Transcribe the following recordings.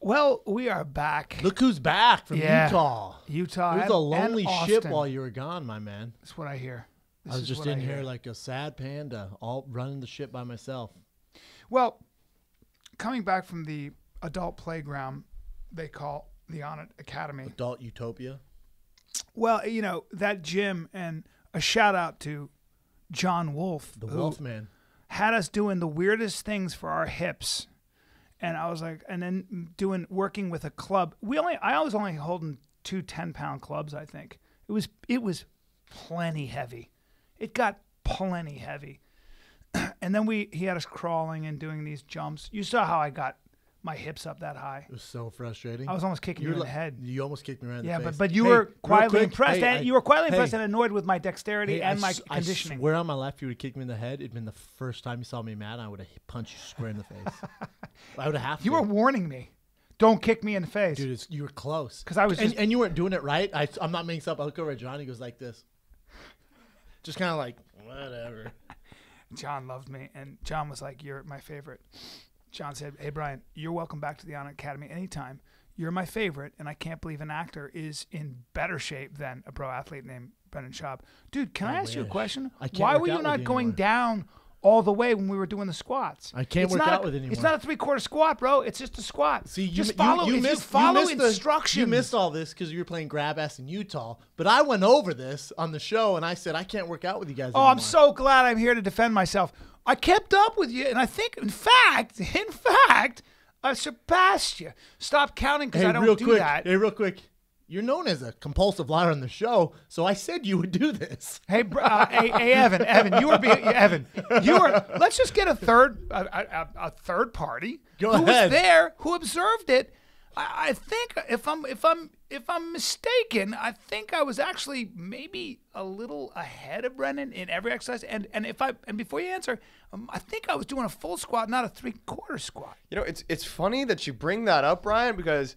Well, we are back. Look who's back from Utah. Utah. It was a lonely ship Austin. while you were gone, my man. That's what I hear. I was just in here like a sad panda, all running the ship by myself. Well, coming back from the adult playground they call the On It Academy. Adult Utopia. Well, you know, that gym, and a shout out to John Wolf. The Wolf Man. Had us doing the weirdest things for our hips. And I was like, and then working with a club. I was only holding 2 10-pound clubs, I think. It was plenty heavy. It got plenty heavy. And then he had us crawling and doing these jumps. You saw how I got my hips up that high. It was so frustrating. I was almost kicking you in the head. You almost kicked me right in the face. Yeah, but you were quietly impressed. You were quietly impressed and annoyed with my dexterity and my conditioning. I swear on my life, you would have kicked me in the head. It'd been the first time you saw me mad. I would have punched you square in the face. I would have. You were warning me. Don't kick me in the face. Dude, you were close. Because I was and you weren't doing it right. I'm not making stuff up. I look over at John. He goes like this. Just kind of like, whatever. John loved me. And John was like, you're my favorite. John said, hey, Bryan, you're welcome back to the On It Academy anytime. You're my favorite, and I can't believe an actor is in better shape than a pro athlete named Brendan Schaub. Dude, can I ask you a question? Why were you not going down all the way when we were doing the squats? I can't work out with it anymore. It's not a 3/4 squat, bro. It's just a squat. See, just follow instructions. You missed all this because you were playing grab ass in Utah. But I went over this on the show, and I said, I can't work out with you guys anymore. I'm so glad I'm here to defend myself. I kept up with you, and I think, in fact, I surpassed you. Stop counting because I don't do that. Hey, real quick. You're known as a compulsive liar on the show, so I said you would do this. Hey, Evan, let's just get a third party who was there, who observed it. I think if I'm mistaken, I think I was actually maybe a little ahead of Brendan in every exercise. And before you answer, I think I was doing a full squat, not a 3/4 squat. You know, it's funny that you bring that up, Bryan, because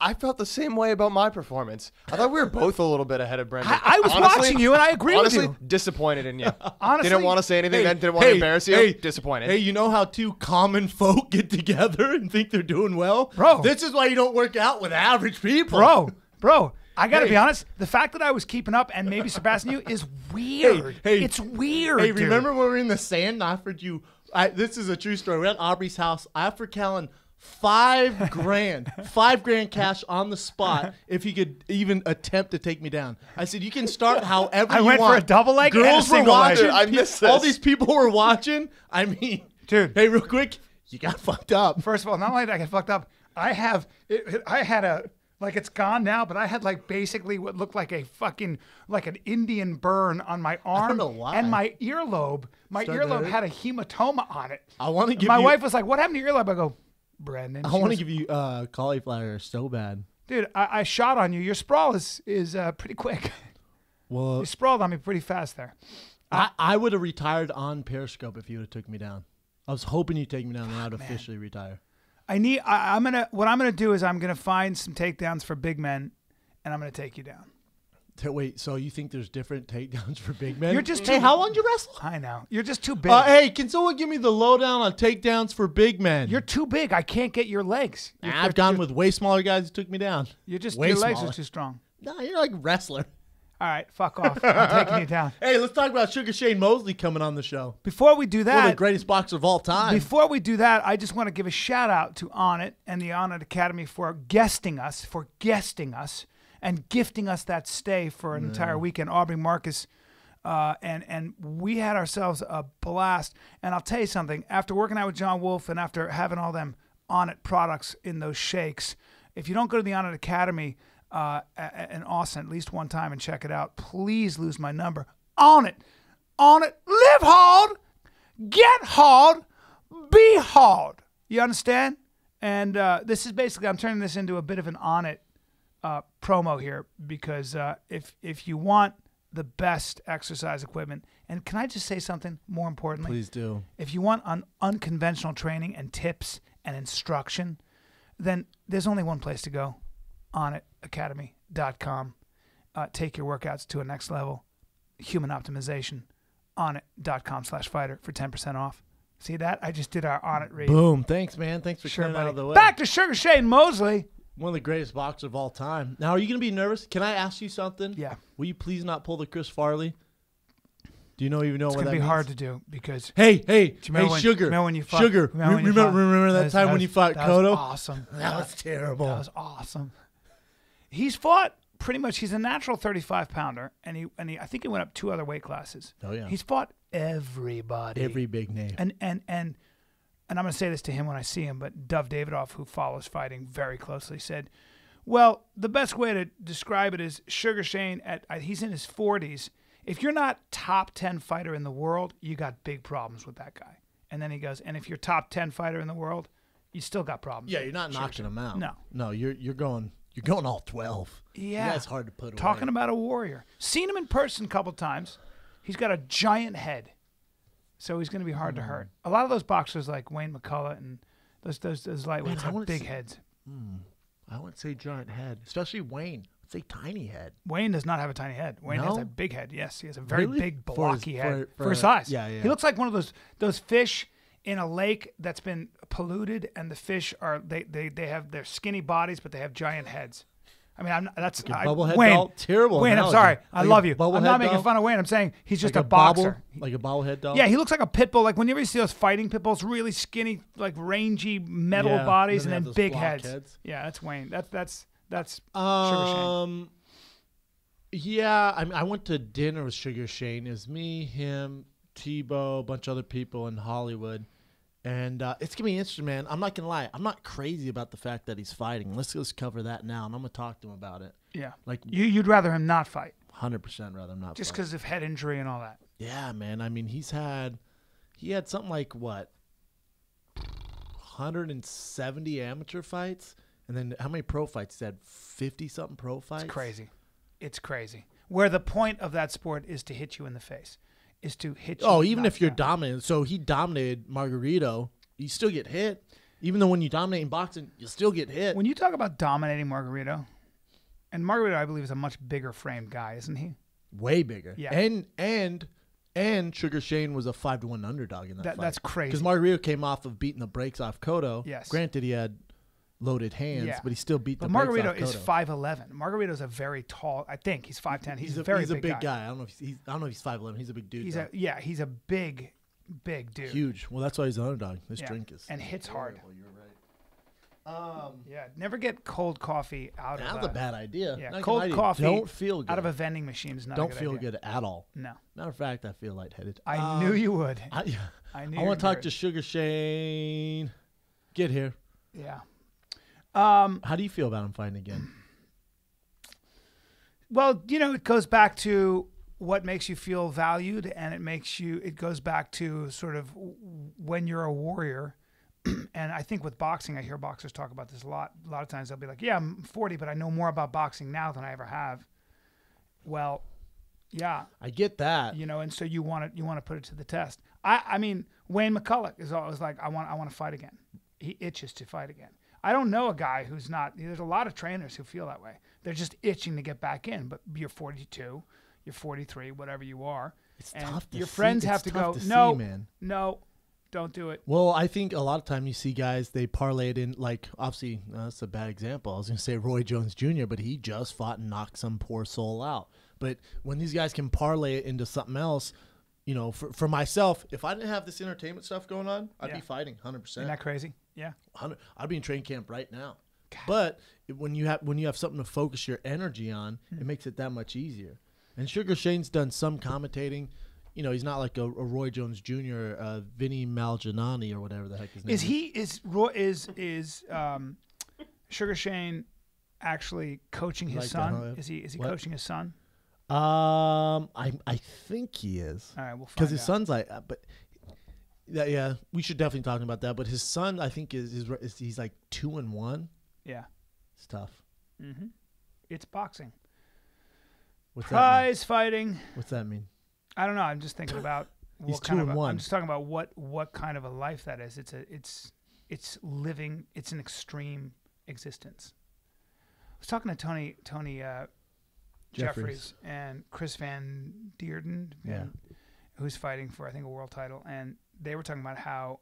I felt the same way about my performance. I thought we were both a little bit ahead of Brendan. I was watching you, and I agree with you. Honestly, disappointed in you. Honestly, didn't want to say anything then, didn't want to embarrass you. Disappointed. Hey, you know how two common folk get together and think they're doing well? Bro. This is why you don't work out with average people. Bro, I got to be honest. The fact that I was keeping up and maybe surpassing you is weird. It's weird, Hey, remember when we were in the sand and I offered you, this is a true story. We're at Aubrey's house. I offered Callen $5,000, $5,000 cash on the spot if he could even attempt to take me down. I said, you can start however you want. I went for a double leg and a Girls were single leg. watching. I missed this. All these people were watching. I mean, dude. Hey, real quick, you got fucked up. First of all, not only did I get fucked up, I had it's gone now, but I had like basically what looked like a fucking like an Indian burn on my arm. I don't know why. And my earlobe. My earlobe had a hematoma on it. I want to give my wife was like, "What happened to your earlobe?" I go, Brandon. I want to give you cauliflower so bad. Dude, I shot on you. Your sprawl is pretty quick. Well, you sprawled on me pretty fast there. I would have retired on Periscope if you would have took me down. I was hoping you'd take me down, and I'd officially retire. What I'm gonna do is I'm gonna find some takedowns for big men, and I'm gonna take you down. Wait, so you think there's different takedowns for big men? You're just Hey, how long did you wrestle? I know. You're just too big. Hey, can someone give me the lowdown on takedowns for big men? You're too big. I can't get your legs. I've gone with way smaller guys who took me down. Your legs smaller. are too strong. No, you're like a wrestler. All right, fuck off. I'm taking you down. Hey, let's talk about Sugar Shane Mosley coming on the show. Before we do that, one of the greatest boxers of all time. Before we do that, I just want to give a shout out to On It and the On It Academy for guesting us, and gifting us that stay for an entire weekend. Aubrey Marcus, and we had ourselves a blast. And I'll tell you something, after working out with John Wolf and after having all them On It products in those shakes, if you don't go to the On It Academy in Austin at least one time and check it out, please lose my number. On it, live hard, get hard, be hard. You understand? And this is basically, I'm turning this into a bit of an On It promo here, because if you want the best exercise equipment, and can I just say something more importantly? Please do. If you want unconventional training and tips and instruction, then there's only one place to go: onitacademy.com. Take your workouts to a next level. Human optimization. Onit.com/fighter for 10% off. See that? I just did our on it read. Boom. Thanks, man. Thanks for Sure, clearing out of the way. Back to Sugar Shane Mosley. One of the greatest boxers of all time. Now, are you going to be nervous? Can I ask you something? Yeah. Will you please not pull the Chris Farley? Do you know even know It's what going that to be means? hard to do because. Hey, when, Sugar. Remember when you fought? Sugar. Remember that time when you fought that Cotto? Was awesome. That was terrible. That was awesome. He's fought pretty much. He's a natural 35-pounder, and he I think he went up 2 other weight classes. Oh yeah. He's fought everybody. Every big name. And I'm going to say this to him when I see him, but Dov Davidoff, who follows fighting very closely, said, well, the best way to describe it is Sugar Shane, he's in his 40s. If you're not top 10 fighter in the world, you got big problems with that guy. And then he goes, and if you're top 10 fighter in the world, you still got problems. Yeah, you're not knocking him out. No, you're going all 12. Yeah, that's hard to put away. Talking about a warrior. Seen him in person a couple times. He's got a giant head, so he's going to be hard to hurt. A lot of those boxers like Wayne McCullough and those lightweights have big heads. I wouldn't say giant head, especially Wayne. I'd say tiny head. Wayne does not have a tiny head. Wayne has a big head. Yes, he has a very Really? big, blocky head for for his size. Yeah. He looks like one of those fish in a lake that's been polluted, and the fish they're skinny bodies, but they have giant heads. I mean, bubblehead Wayne. doll? Terrible Wayne, I'm analogy. sorry. I Like love a you. I'm bubblehead not making doll? fun of Wayne. I'm saying he's just Like a boxer. Like a bobblehead doll? Yeah, he looks like a pit bull. Like whenever you see those fighting pit bulls, really skinny, like rangy metal bodies, and and they then have big those block heads. heads. Yeah, that's Wayne. That's Sugar Shane. Yeah, I mean, I went to dinner with Sugar Shane. It was me, him, Tebow, a bunch of other people in Hollywood. And it's going to be interesting, man. I'm not going to lie. I'm not crazy about the fact that he's fighting. Let's just cover that now, and I'm going to talk to him about it. Yeah. Like You'd rather him not fight. 100% rather him not Just fight. because of head injury and all that. Yeah, man. I mean, he had something like, what, 170 amateur fights? And then how many pro fights? He had 50-something pro fights? It's crazy. Where the point of that sport is to hit you in the face. Is to hit you. Oh, even if you're dominant. So he dominated Margarito. You still get hit. Even though when you dominate in boxing, you still get hit. When you talk about dominating Margarito, and Margarito, I believe, is a much bigger framed guy, isn't he? Way bigger. Yeah. And Sugar Shane was a 5-1 underdog in that fight. That's crazy. Because Margarito came off of beating the brakes off Cotto. Yes. Granted, he had loaded hands, but he still beat the But brakes off Margarito is Cotto. 5'11". Margarito's a very tall. I think he's 5'10". He's a He's a big guy. I don't know if he's 5'11". He's a big dude. He's a big dude. Huge. Well, that's why he's an underdog. This Yeah. drink is and hits hard. You're right. Yeah, never get cold coffee out of That's a bad idea. Yeah, Not gonna cold lie to you. coffee Don't feel good. out of a vending machine is not a Don't good feel idea. good at all. No. Matter of fact, I feel lightheaded. I knew you would. I knew want you to talk would. to Sugar Shane. Get here. Yeah. How do you feel about him fighting again? Well, it goes back to what makes you feel valued, and it goes back to sort of when you're a warrior. And I think with boxing, I hear boxers talk about this a lot. A lot of times they'll be like, yeah, I'm 40, but I know more about boxing now than I ever have. Well, yeah. I get that. And so you want to put it to the test. I mean, Wayne McCullough is always like, I want to fight again. He itches to fight again. I don't know a guy who's not. There's a lot of trainers who feel that way. They're just itching to get back in. But you're 42, you're 43, whatever you are. It's and tough to your see. friends It's have to tough go, to no, see, man. no, don't do it. Well, I think a lot of time you see guys, they parlay it in, like, obviously, that's a bad example. I was going to say Roy Jones Jr., but he just fought and knocked some poor soul out. But when these guys can parlay it into something else, for myself, if I didn't have this entertainment stuff going on, I'd be fighting 100%. Isn't that crazy? Yeah. I'd be in training camp right now. God. But when you have something to focus your energy on, it makes it that much easier. And Sugar Shane's done some commentating. He's not like a Roy Jones Jr., Vinny Malginani or whatever the heck his name is. Is Sugar Shane actually coaching his son? Is he coaching his son? I think he is. All right, we'll find out. Because his son's like, yeah, we should definitely talk about that. But his son, I think, is he's like 2-1. Yeah, it's tough. Mm-hmm. It's boxing. What's Prize fighting. What's that mean? I don't know. I'm just thinking about he's 2-1. I'm just talking about what kind of a life that is. It's living. It's an extreme existence. I was talking to Tony Jeffries and Chris Van Deerden, who's fighting for, I think, a world title, and they were talking about how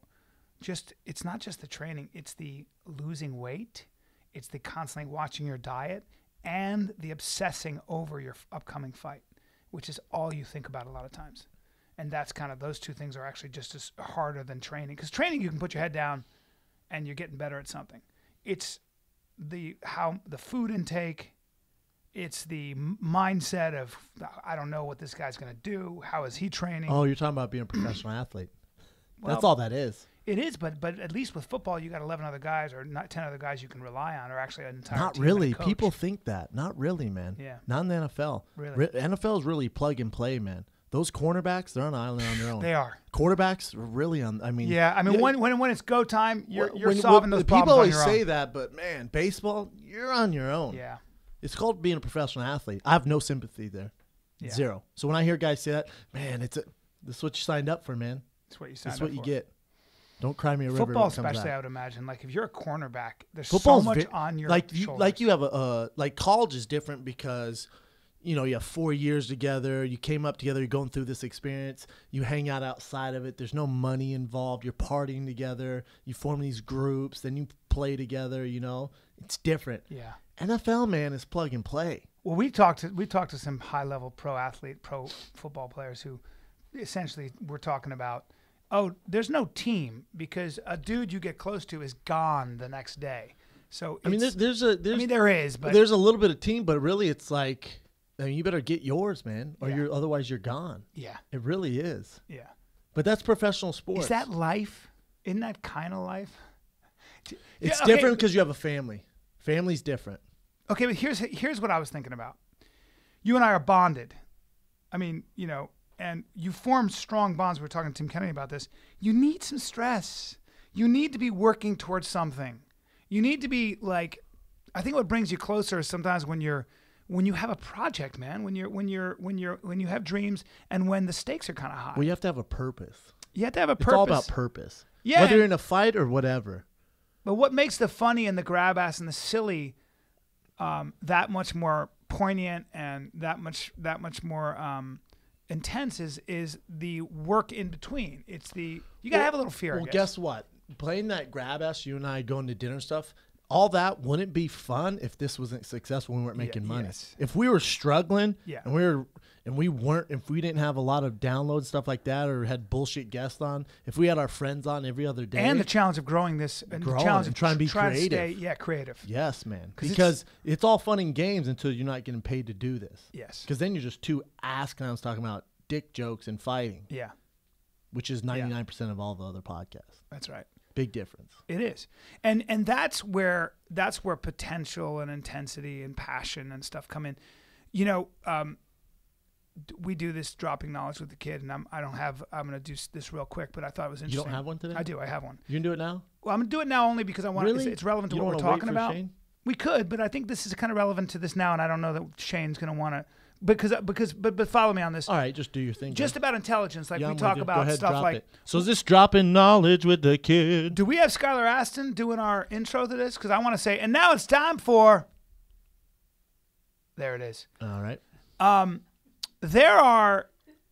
it's not just the training, it's the losing weight, it's the constantly watching your diet, and the obsessing over your upcoming fight, which is all you think about a lot of times. And that's kind of, those two things are actually just as harder than training. Because training, you can put your head down and you're getting better at something. It's the food intake, it's the mindset of, I don't know what this guy's going to do. How is he training? Oh, you're talking about being a professional athlete. Well, that's all that is. It is, but at least with football, you got 11 other guys or not 10 other guys you can rely on, or actually an entire Not team really. and a coach. People think that. Not really, man. Yeah. Not in the NFL. Really? NFL is really plug and play, man. Those cornerbacks, they're on an island on their own. They are. Quarterbacks are really on. I mean, yeah. I mean, when it's go time, you're when solving those problems people always on your own. say that, but man, baseball, you're on your own. Yeah. It's called being a professional athlete. I have no sympathy there. Yeah. Zero. So when I hear guys say that, man, this is what you signed up for, man. That's what you signed That's up what you for. get. Don't cry me a river. Football, when it comes especially, out. I would imagine. Like if you're a cornerback, there's Football's so much on your shoulders. like you have like college is different because you have 4 years together. You came up together. You're going through this experience. You hang out outside of it. There's no money involved. You're partying together. You form these groups. Then you play together. It's different. Yeah. NFL, man, is plug and play. Well, we talked to some high level pro football players who essentially were talking about, oh, there's no team because a dude you get close to is gone the next day. So I mean, there is, but there's a little bit of team, but really it's like, I mean, you better get yours, man, or Yeah. otherwise you're gone. Yeah. It really is. Yeah. But that's professional sports. Is that life? Isn't that kind of life? It's Yeah, okay. different because you have a family. Family's different. Okay, but here's what I was thinking about. You and I are bonded. I mean, and you form strong bonds. We were talking to Tim Kennedy about this. You need some stress. You need to be working towards something. You need to be like, I think what brings you closer is sometimes when you have a project, man, when you have dreams and when the stakes are kind of high. Well, you have to have a purpose. You have to have a purpose. It's all about purpose. Yeah. Whether you're in a fight or whatever. But what makes the funny and the grab ass and the silly that much more poignant and that much more intense is the work in between. It's you gotta have a little fear. Well, I guess. guess what? Playing that grab ass, you and I going to dinner and stuff, all that wouldn't be fun if this wasn't successful and we weren't making money. Yes. If we were struggling Yeah. and if we didn't have a lot of downloads, stuff like that, or had bullshit guests on, if we had our friends on every other day. And the challenge of growing this and the Growing challenge and of trying to be trying creative. To stay, creative. Yes, man. 'Cause Because it's all fun and games until you're not getting paid to do this. Yes. Because then you're just two ass clowns talking about dick jokes and fighting, Yeah, which is 99% of all the other podcasts. that's right. Big difference. It is, and that's where potential and intensity and passion and stuff come in. We do this dropping knowledge with the kid, and I'm going to do this real quick, but I thought it was interesting. You don't have one today? I do. I have one. You can do it now? Well, I'm going to do it now only because I want Really? it's relevant to You what don't we're wanna wait talking for about. Shane? We could, but I think this is kind of relevant to this now, and I don't know that Shane's going to want to but follow me on this. All right, just do your thing. Just bro. about intelligence, like Yeah, we I'm talk with you. Go about ahead, stuff drop like. it. So is this dropping knowledge with the kid? Do we have Skylar Aston doing our intro to this? Because I want to say, and now it's time for. There it is. All right. There are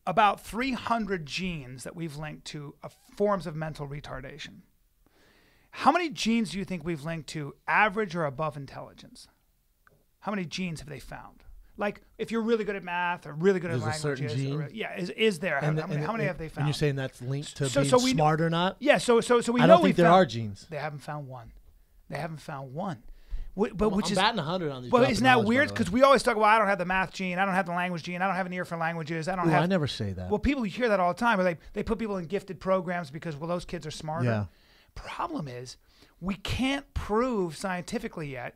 about 300 genes that we've linked to forms of mental retardation. How many genes do you think we've linked to average or above intelligence? How many genes have they found? Like, if you're really good at math or really good There's at a certain languages, gene? is there? How many have they found? And you're saying that's linked to So- being so we know- smart or not? Yeah, so we I know don't we think there found, are genes. They haven't found one. But I'm which is batting 100 on these. But dropping isn't that knowledge, by weird? the way. Because we always talk about, I don't have the math gene, I don't have the language gene, I don't have an ear for languages, I don't Ooh, have. I never say that. Well, people, you hear that all the time, where they put people in gifted programs because, well, those kids are smarter. Yeah. Problem is, we can't prove scientifically yet,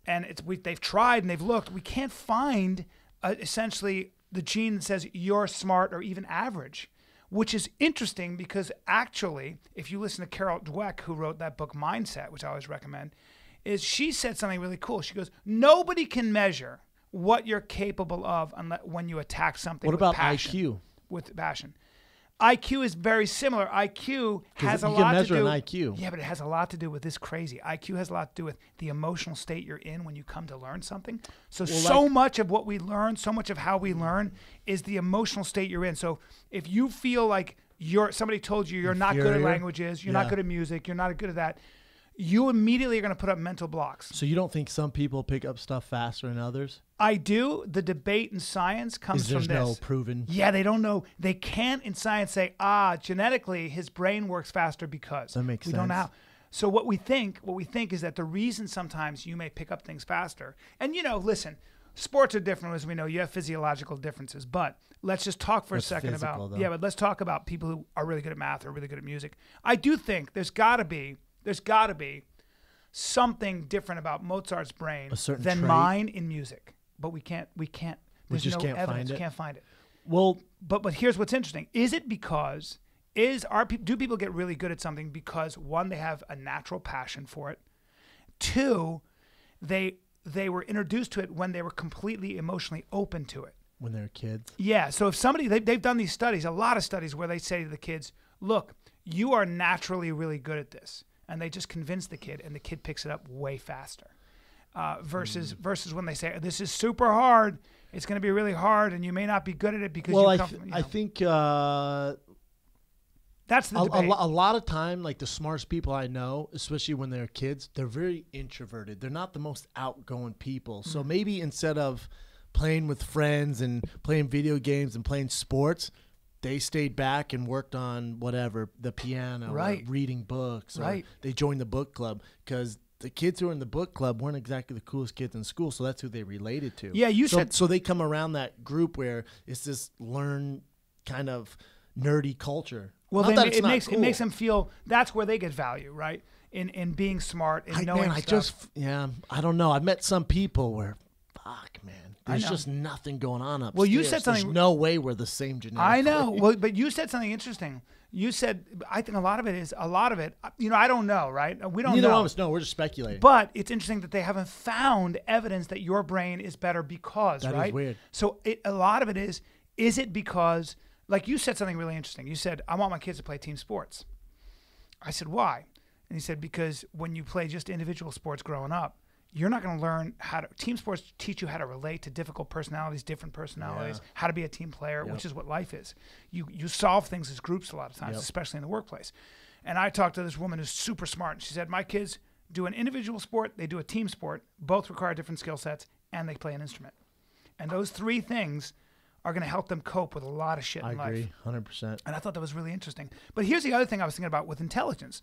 and they've tried and they've looked, we can't find essentially the gene that says you're smart or even average, which is interesting because actually, if you listen to Carol Dweck, who wrote that book Mindset, which I always recommend, is she said something really cool. She goes, nobody can measure what you're capable of when you attack something What with about passion. IQ? With passion. IQ is very similar. IQ has a you lot can measure to do. an IQ. Yeah, but it has a lot to do with this crazy. IQ has a lot to do with the emotional state you're in when you come to learn something. So much of what we learn, so much of how we learn is the emotional state you're in. So if you feel like somebody told you you're not good at Inferior? languages, you're not good at music, you're not good at that, you immediately are going to put up mental blocks. So you don't think some people pick up stuff faster than others? I do. The debate in science comes from this. There's no proven. Yeah, they don't know. They can't in science say, genetically his brain works faster because. That makes sense. We don't know how. So what we think is that the reason sometimes you may pick up things faster, and listen, sports are different, as we know. You have physiological differences, but let's just talk for a second about but let's talk about people who are really good at math or really good at music. I do think there's got to be something different about Mozart's brain than mine in music, but we can't. There's no evidence. Can't find it. Well, but here's what's interesting: is it because do people get really good at something because, one, they have a natural passion for it, two, they were introduced to it when they were completely emotionally open to it. When they were kids? Yeah. So if somebody, they've done these studies, a lot of studies where they say to the kids, look, you are naturally really good at this. And they just convince the kid, and the kid picks it up way faster. Versus when they say, this is super hard, it's going to be really hard, and you may not be good at it because I think that's the debate. A lot of time, like the smartest people I know, especially when they're kids, they're very introverted. They're not the most outgoing people. So maybe instead of playing with friends and playing video games and playing sports, they stayed back and worked on whatever, the piano, or reading books, or they joined the book club, because the kids who were in the book club weren't exactly the coolest kids in school, so that's who they related to. Yeah, so they come around that group where it's this learn kind of nerdy culture. Well, it makes them feel that's where they get value, right? In being smart and knowing stuff. I don't know. I've met some people where, fuck, man. There's just nothing going on upstairs. Well, you said something. There's no way we're the same genetic. I know. Well, but you said something interesting. You said, I think a lot of it. I don't know, right? We don't know. Neither of us know. We're just speculating. But it's interesting that they haven't found evidence that your brain is better because, right? That is weird. So a lot of it is it because, like you said something really interesting. You said, I want my kids to play team sports. I said, why? And he said, because when you play just individual sports growing up, you're not going to learn team sports teach you how to relate to different personalities, how to be a team player, which is what life is. You solve things as groups a lot of times, especially in the workplace. And I talked to this woman who's super smart, and she said, my kids do an individual sport, they do a team sport, both require different skill sets, and they play an instrument. And those three things are going to help them cope with a lot of shit in life. I agree, 100%. And I thought that was really interesting. But here's the other thing I was thinking about with intelligence.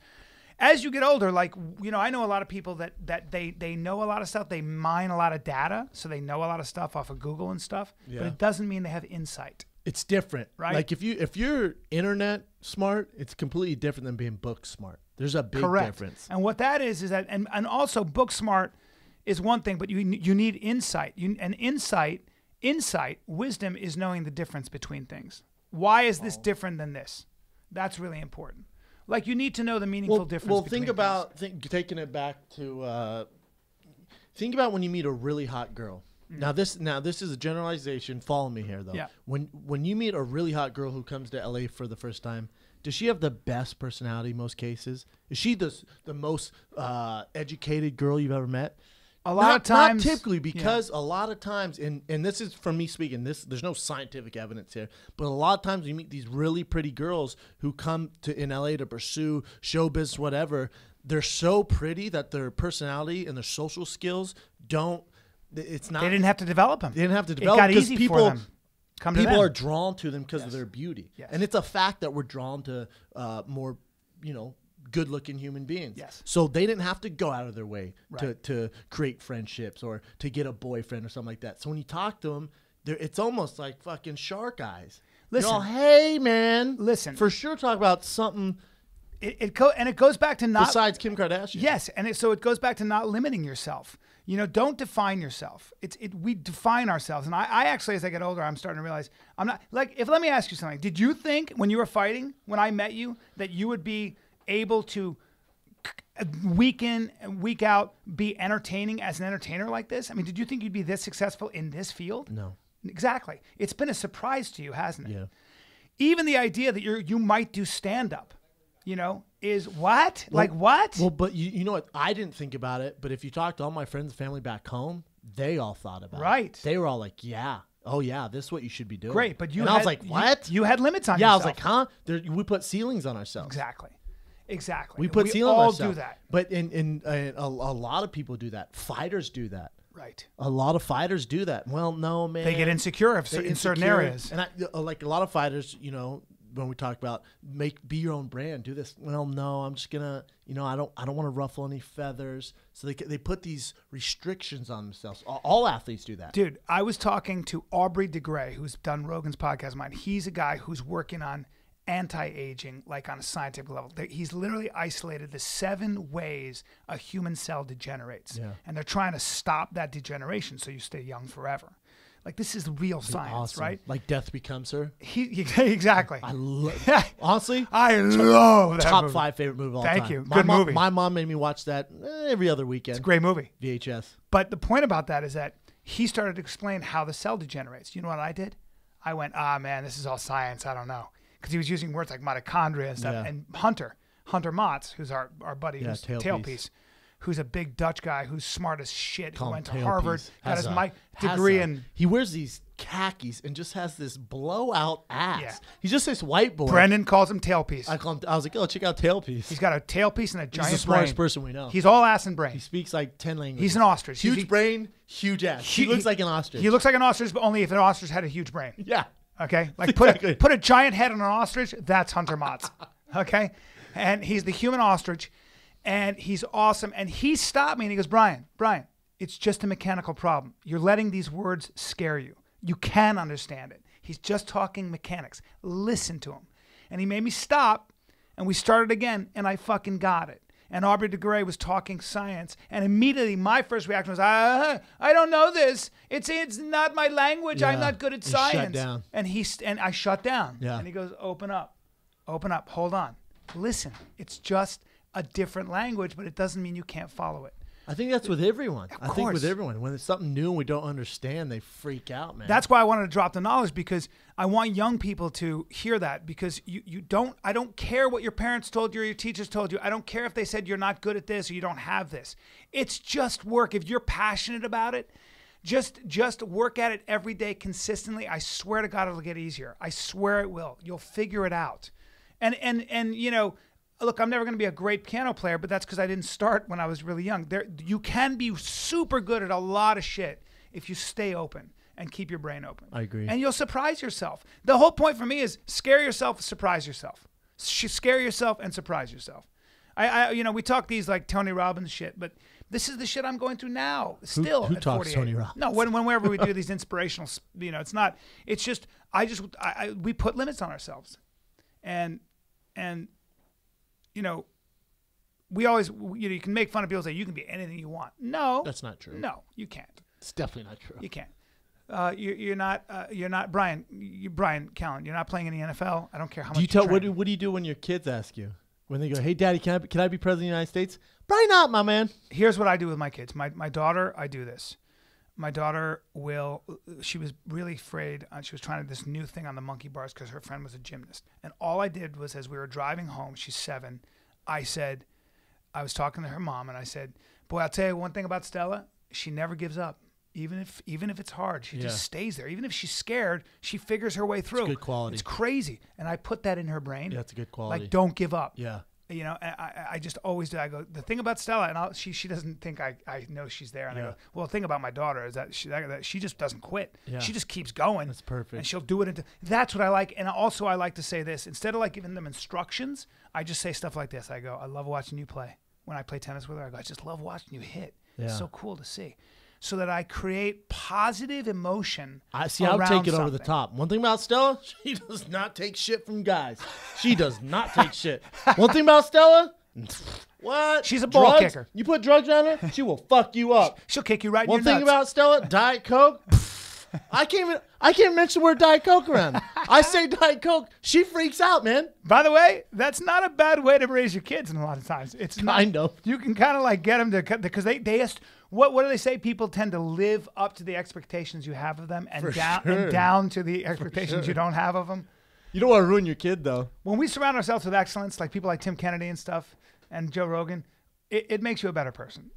As you get older, like, I know a lot of people that they know a lot of stuff. They mine a lot of data, so they know a lot of stuff off of Google and stuff. Yeah. But it doesn't mean they have insight. It's different, right? Like if you're internet smart, it's completely different than being book smart. There's a big difference. And what that is that, and also book smart is one thing, but you need insight. Insight, wisdom is knowing the difference between things. Why is this different than this? That's really important. Like, you need to know the meaningful difference. Well, between taking it back to think about when you meet a really hot girl. Now this is a generalization. Follow me here, though. Yeah. When you meet a really hot girl who comes to LA for the first time, does she have the best personality in most cases? Is she the most educated girl you've ever met? A lot of times, not typically, because a lot of times, and this is from me speaking. There's no scientific evidence here, but a lot of times you meet these really pretty girls who come in LA to pursue show business, whatever. They're so pretty that their personality and their social skills don't. It's not. They didn't have to develop them. They didn't have to develop. It got easy for them. People are drawn to them because of their beauty, Yes. and it's a fact that we're drawn to more, good-looking human beings. Yes. So they didn't have to go out of their way to create friendships or to get a boyfriend or something like that. So when you talk to them, it's almost like fucking shark eyes. Listen, hey man, listen. For sure, talk about something. It goes back to not besides Kim Kardashian. Yes, and so it goes back to not limiting yourself. Don't define yourself. We define ourselves, and I actually, as I get older, I'm starting to realize I'm not like. Let me ask you something. Did you think when you were fighting, when I met you, that you would be able to week in and week out be entertaining as an entertainer like this? I mean, did you think you'd be this successful in this field? No. Exactly. It's been a surprise to you, hasn't it? Yeah. Even the idea that you might do stand-up, is what? Like what? Well, but you know what? I didn't think about it, but if you talk to all my friends and family back home, they all thought about it. Right. They were all like, yeah. oh yeah, this is what you should be doing. Great, but I was like, what? You had limits on yeah, yourself. I was like, huh? We put ceilings on ourselves. Exactly. We put ceilings on all ourselves. do that. But a lot of people do that. Fighters do that. Right. A lot of fighters do that. Well, no, man. They get insecure in certain areas. And like a lot of fighters, when we talk about be your own brand, do this. Well, no, I'm just gonna, I don't want to ruffle any feathers. So they put these restrictions on themselves. All athletes do that. Dude, I was talking to Aubrey de Grey, who's done Rogan's podcast of mine. He's a guy who's working on anti-aging, like on a scientific level. He's literally isolated the 7 ways a human cell degenerates. Yeah. And they're trying to stop that degeneration so you stay young forever. Like, this is real science, awesome. right? Like Death Becomes Her. Exactly. I love honestly, I love that top movie. 5 favorite movie of all Thank time. you. Good movie. My mom made me watch that every other weekend. It's a great movie. VHS. But the point about that is that he started to explain how the cell degenerates. You know what I did? I went, man, this is all science. I don't know. Because he was using words like mitochondria and stuff. Yeah. And Hunter Motz, who's our buddy, who's Tailpiece, who's a big Dutch guy who's smart as shit, who went to Harvard, got his degree in... He wears these khakis and just has this blowout ass. Yeah. He's just this white boy. Brendan calls him Tailpiece. I was like, oh, check out Tailpiece. He's got a tailpiece and a giant He's the smartest brain. person we know. He's all ass and brain. He speaks like 10 languages. He's an ostrich. Huge brain, huge ass. He looks like an ostrich. He looks like an ostrich, but only if an ostrich had a huge brain. Yeah. Okay, like Exactly. put a giant head on an ostrich. That's Hunter Motz. Okay, and he's the human ostrich, and he's awesome. And he stopped me and he goes, Bryan, it's just a mechanical problem. You're letting these words scare you. You can understand it. He's just talking mechanics. Listen to him. And he made me stop, and we started again, and I fucking got it. And Aubrey de Grey was talking science, and immediately my first reaction was, I don't know this. It's not my language. Yeah. I'm not good at You science. shut down. And I shut down. Yeah. And he goes, open up, hold on, listen. It's just a different language, but it doesn't mean you can't follow it. I think that's with everyone. Of I think with course. everyone. When it's something new and we don't understand, they freak out, man. That's why I wanted to drop the knowledge, because I want young people to hear that, because I don't care what your parents told you or your teachers told you. I don't care if they said you're not good at this or you don't have this. It's just work. If you're passionate about it, just work at it every day consistently. I swear to God, it'll get easier. I swear it will. You'll figure it out. And look, I'm never going to be a great piano player, but that's because I didn't start when I was really young. You can be super good at a lot of shit if you stay open and keep your brain open. I agree. And you'll surprise yourself. The whole point for me is scare yourself, surprise yourself. Scare yourself and surprise yourself. We talk these like Tony Robbins shit, but this is the shit I'm going through now. Still, who at talks 48. Tony Robbins? No, whenever we do these inspirational, it's not. It's just we put limits on ourselves, and we always, you can make fun of people, say you can be anything you want. No, That's not true. No, you can't. It's definitely not true. You can't. You're not Bryan. Bryan Callen. You're not playing in the NFL. I don't care how much. What do you do when your kids ask you when they go, "Hey, Daddy, can I be president of the United States?" Probably not, my man. Here's what I do with my kids. My daughter, I do this. My daughter she was really afraid. She was trying this new thing on the monkey bars because her friend was a gymnast. And all I did was, as we were driving home, she's 7, I was talking to her mom, and I said, boy, I'll tell you one thing about Stella. She never gives up. Even if it's hard, she just stays there. Even if she's scared, she figures her way through. It's good quality. It's crazy. And I put that in her brain. Yeah, it's a good quality. Like, don't give up. Yeah. I just always do. I go, the thing about Stella, and she doesn't think I know she's there. And I go, well, the thing about my daughter is that she just doesn't quit. Yeah. She just keeps going. That's perfect. And she'll do it. That's what I like. And also I like to say this. Instead of like giving them instructions, I just say stuff like this. I go, I love watching you play. When I play tennis with her, I go, I just love watching you hit. Yeah. It's so cool to see. So that I create positive emotion. I'll take around it over the something. top. One thing about Stella, she does not take shit from guys. She does not take shit. One thing about Stella, what? She's a ball drugs? kicker. You put drugs on her, she will fuck you up. She'll kick you right in One your thing nuts. about Stella, Diet Coke. I can't mention the word Diet Coke around. I say Diet Coke, she freaks out, man. By the way, that's not a bad way to raise your kids. In a lot of times, it's not. Kind of. You can kind of like get them to, because they ask, what do they say? People tend to live up to the expectations you have of them, and For down to the expectations you don't have of them. You don't want to ruin your kid, though. When we surround ourselves with excellence, like people like Tim Kennedy and stuff, and Joe Rogan, it makes you a better person.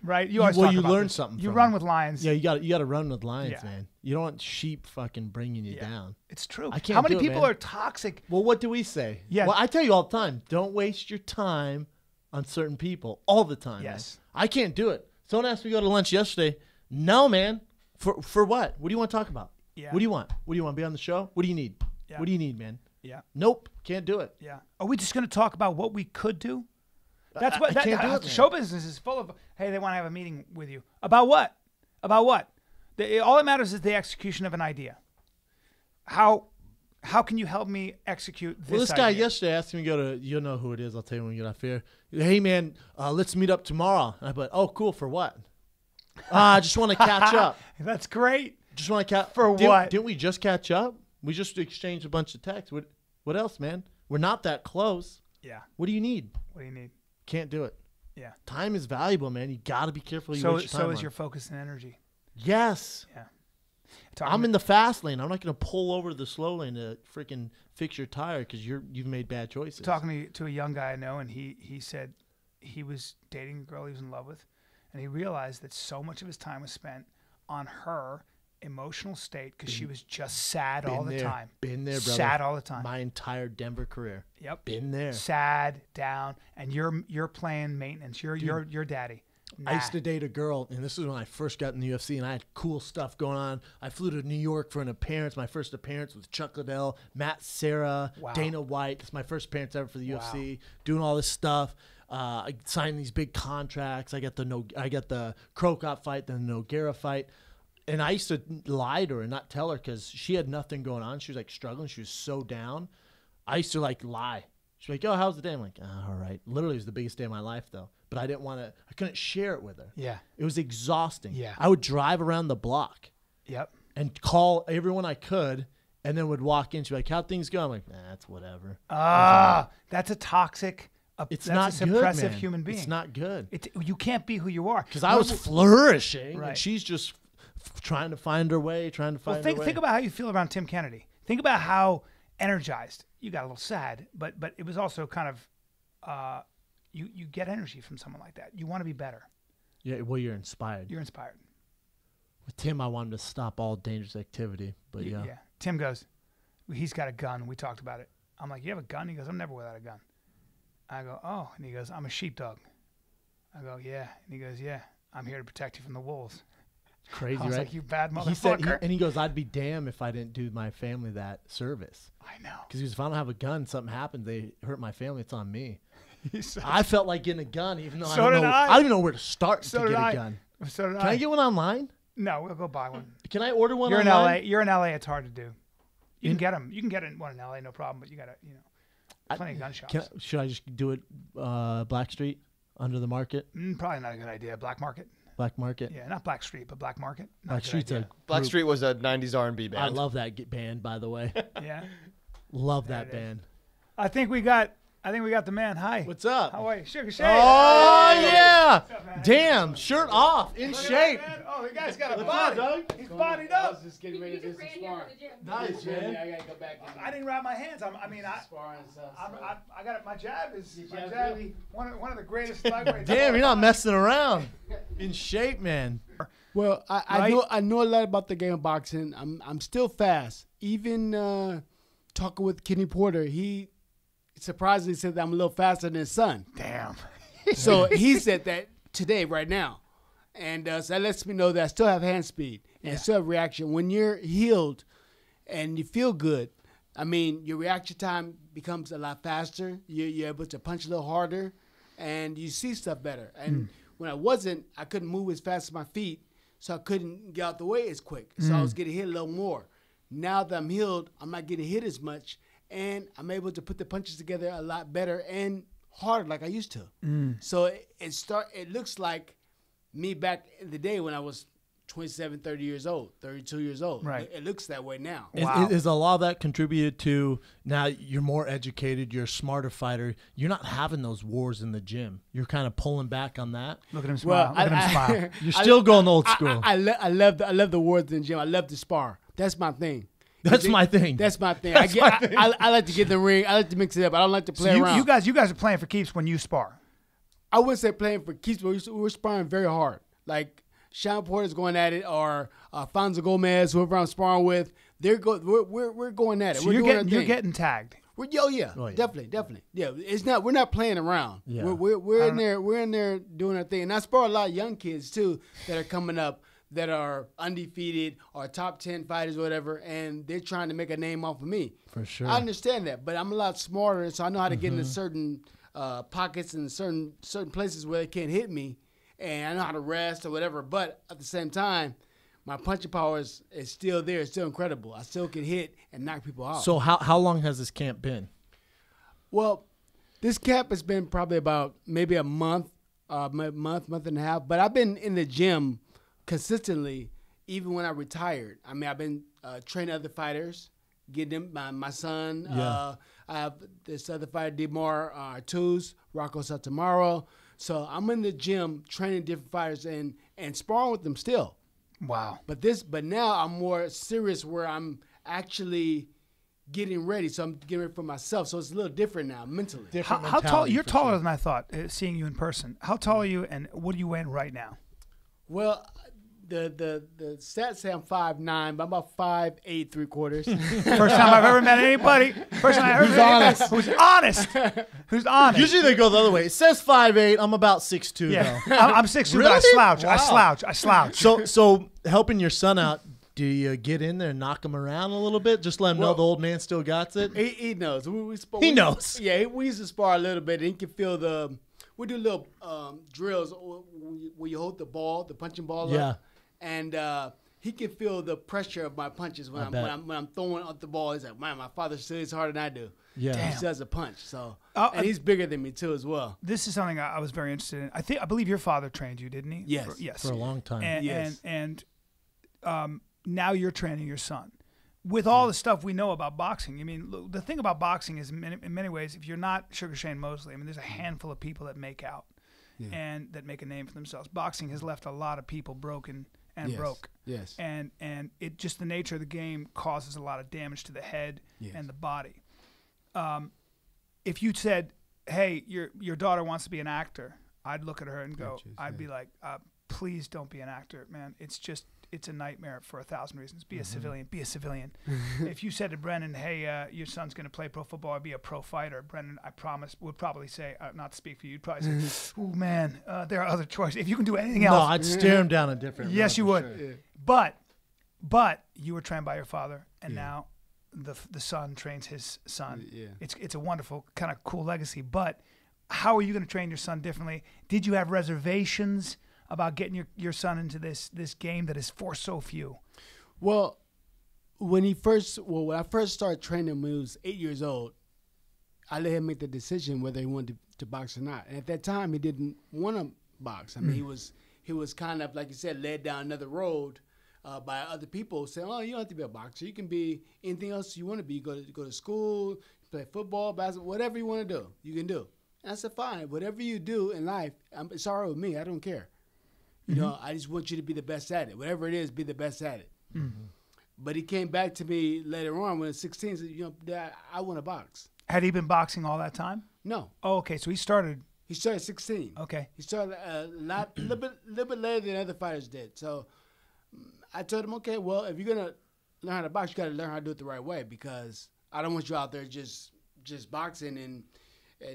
Right? You always talk you about learn this. something. You from run it. with lions. Yeah, you got to run with lions, Yeah. man. You don't want sheep fucking bringing you down. It's true. I can't How many do it, people man. are toxic? Well, what do we say? Yeah. Well, I tell you all the time, don't waste your time on certain people all the time. Yes. Man. I can't do it. Someone asked me to go to lunch yesterday. No, man. For what? What do you want to talk about? Yeah. What do you want? What do you want to be on the show? What do you need? Yeah. What do you need, man? Yeah. Nope. Can't do it. Yeah. Are we just going to talk about what we could do? That's what I can't do it, man. show business is full of. Hey, they want to have a meeting with you about what? About what? All that matters is the execution of an idea. How can you help me execute this? Well, this guy idea? yesterday asked me to go to. You'll know who it is. I'll tell you when we get off here. Hey, man, let's meet up tomorrow. And I put, oh, cool. For what? I just want to catch up. That's great. Just want to catch For what? Didn't we just catch up? We just exchanged a bunch of texts. What else, man? We're not that close. Yeah. What do you need? What do you need? Can't do it. Yeah. Time is valuable, man. You got to be careful. You So waste your time is on. your focus and energy. Yes. Yeah. I'm in the fast lane. I'm not going to pull over the slow lane to freaking fix your tire because you've made bad choices. talking to a young guy I know, and he said he was dating a girl he was in love with, and he realized that so much of his time was spent on her emotional state because she was just sad all the time. Been there, brother. Sad all the time. My entire Denver career. Yep. Been there. Sad, down, and you're playing maintenance. You're daddy. Nah. I used to date a girl, and this is when I first got in the UFC, and I had cool stuff going on. I flew to New York for an appearance, my first appearance with Chuck Liddell, Matt Serra, Wow. Dana White. It's my first appearance ever for the Wow. UFC, doing all this stuff. I signed these big contracts. I got the Crow Cop fight, then the Nogueira fight. And I used to lie to her and not tell her because she had nothing going on. She was like struggling. She was so down. I used to like lie. She's like, "Oh, how's the day?" I'm like, "Oh, all right." Literally, it was the biggest day of my life, though. But I didn't want to. I couldn't share it with her. Yeah. It was exhausting. Yeah. I would drive around the block Yep. and call everyone I could, and then would walk in. She'd be like, "How things go?" I'm like, "Nah, that's whatever." That's a toxic. It's that's not a good, suppressive man. human being. It's not good. You can't be who you are. Because I was flourishing, Right. and she's just trying to find her way, trying to find her way. Think about how you feel around Tim Kennedy. Think about how energized you got. A little sad, but it was also kind of you get energy from someone like that. You want to be better. Yeah, well, you're inspired. You're inspired. With Tim, I wanted to stop all dangerous activity, but yeah. Tim goes, he's got a gun. We talked about it. I'm like, you have a gun? He goes, I'm never without a gun. I go, oh, and he goes, I'm a sheepdog. I go, yeah, and he goes, yeah, I'm here to protect you from the wolves. Crazy, I was right? like, you bad He said, motherfucker. and he goes, I'd be damned if I didn't do my family that service. I know. Because if I don't have a gun, something happens, they hurt my family, it's on me. He's so- I felt like getting a gun, even though So I don't did know. I. I don't even know where to start So to did get I. a gun. So did Can I get one online? No, we'll go buy one. Can I order one You're online? in LA. You're in LA. It's hard to do. You can get them. You can get one in LA, no problem. But you gotta, plenty of gun shops. Should I just do it Black Street, under the market? Probably not a good idea. Black market. Black Market? Yeah, not Black Street, but Black Market. Not Black good Street's idea. Black group. Street was a 90s R&B band. I love that band, by the way. Yeah. Love that it is. band. I think we got the man. Hi. What's up? How are you? Sugar Shane. Oh, Hey. yeah. What's up, man? Damn, shirt off, in Look at shape. that, man. Oh, the guy's got a What's up, body. dog? He's bodied up. Just getting ready to do some sparring. Nice, man. I gotta go back. I didn't wrap my hands. I Sparring and stuff. I got it. My jab is jab really? one of the greatest flyweights. Damn, you're not messing around. In shape, man. Well, Right? I know a lot about the game of boxing. I'm still fast. Even talking with Kenny Porter, he surprisingly said that I'm a little faster than his son. Damn. So he said that today, right now. And so that lets me know that I still have hand speed and I still have reaction. When you're healed and you feel good, I mean, your reaction time becomes a lot faster. You're able to punch a little harder and you see stuff better. And when I wasn't, I couldn't move as fast as my feet, so I couldn't get out the way as quick. So I was getting hit a little more. Now that I'm healed, I'm not getting hit as much, and I'm able to put the punches together a lot better and harder like I used to. So it looks like me back in the day when I was 27, 30 years old, 32 years old. Right. It looks that way now. Wow. Is a lot of that contributed to now you're more educated, you're a smarter fighter. You're not having those wars in the gym. You're kind of pulling back on that. Look at him smile. Look at him smile. You're still going old school. I love the wars in the gym. I love to spar. That's my thing. That's my thing. That's my thing. That's my thing. I like to get in the ring. I like to mix it up. I don't like to play So around. you guys are playing for keeps when you spar. I wouldn't say playing for keeps, but we're sparring very hard. Like Sean Porter's going at it, or Fonzo Gomez, whoever I'm sparring with, we're going at it. So we're you're getting tagged. Definitely. Yeah, we're not playing around. Yeah. We're in there doing our thing. And I spar a lot of young kids too that are coming up that are undefeated or top 10 fighters or whatever, and they're trying to make a name off of me. For sure. I understand that, but I'm a lot smarter, so I know how to get into certain pockets and certain places where they can't hit me, and I know how to rest or whatever. But at the same time, my punching power is still there. It's still incredible. I still can hit and knock people out. So how long has this camp been? Well, this camp has been probably about maybe a month and a half. But I've been in the gym consistently even when I retired. I mean, I've been training other fighters, getting them. My son, I have this other fighter, Demar Artuz, Rocco Satamaro. So I'm in the gym training different fighters and sparring with them still. Wow. But now I'm more serious where I'm actually getting ready. So I'm getting ready for myself. So it's a little different now mentally. How tall? You're taller than I thought, seeing you in person. How tall are you, and what are you weighing right now? Well, the stats say I'm 5'9", but I'm about 5'8", 3/4. First time I've ever met anybody. First time I ever met anybody who's honest. Usually they go the other way. It says 5'8". I'm about 6'2". Yeah, though. I'm 6'2", but I Really? slouch. Wow. I slouch. So helping your son out, do you get in there and knock him around a little bit? Just let him know the old man still got it? He knows. He knows. Yeah, we used to spar a little bit. And he can feel we do little drills where you hold the ball, the punching ball up. And he can feel the pressure of my punches when I'm throwing out the ball. He's like, man, my father studies harder than I do. Yeah. He still has a punch. So and he's bigger than me too as well. This is something I was very interested in. I believe your father trained you, didn't he? Yes. Yes. For a long time. And now you're training your son. With all the stuff we know about boxing, I mean, look, the thing about boxing is in many ways, if you're not Sugar Shane Mosley, I mean, there's a handful of people that make out and that make a name for themselves. Boxing has left a lot of people broken and broke. Yes. And it just the nature of the game causes a lot of damage to the head and the body. If you said, hey, your daughter wants to be an actor, I'd look at her and go, I'd be like, please don't be an actor, man. It's a nightmare for 1,000 reasons. Be a civilian. Be a civilian. If you said to Brennan, hey, your son's going to play pro football or be a pro fighter, Brennan, I promise, would probably say, not to speak for you, you'd probably say, oh, man, there are other choices. If you can do anything else. No, I'd stare him down a different Yes, you would. Sure. Yeah. But you were trained by your father, and now the son trains his son. Yeah. It's a wonderful, kind of cool legacy. But how are you going to train your son differently? Did you have reservations about getting your son into this game that is for so few? Well, when I first started training him when he was 8 years old, I let him make the decision whether he wanted to box or not. And at that time, he didn't want to box. I mean, he was kind of, like you said, led down another road by other people saying, oh, you don't have to be a boxer. You can be anything else you want to be. You go to school, play football, basketball, whatever you want to do, you can do. And I said, fine, whatever you do in life, it's all right with me. I don't care. You know, I just want you to be the best at it. Whatever it is, be the best at it. Mm-hmm. But he came back to me later on when he was 16 and said, you know, Dad, I want to box. Had he been boxing all that time? No. Oh, okay. So he started 16. Okay. He started a little bit later than other fighters did. So I told him, okay, well, if you're going to learn how to box, you got to learn how to do it the right way, because I don't want you out there just boxing and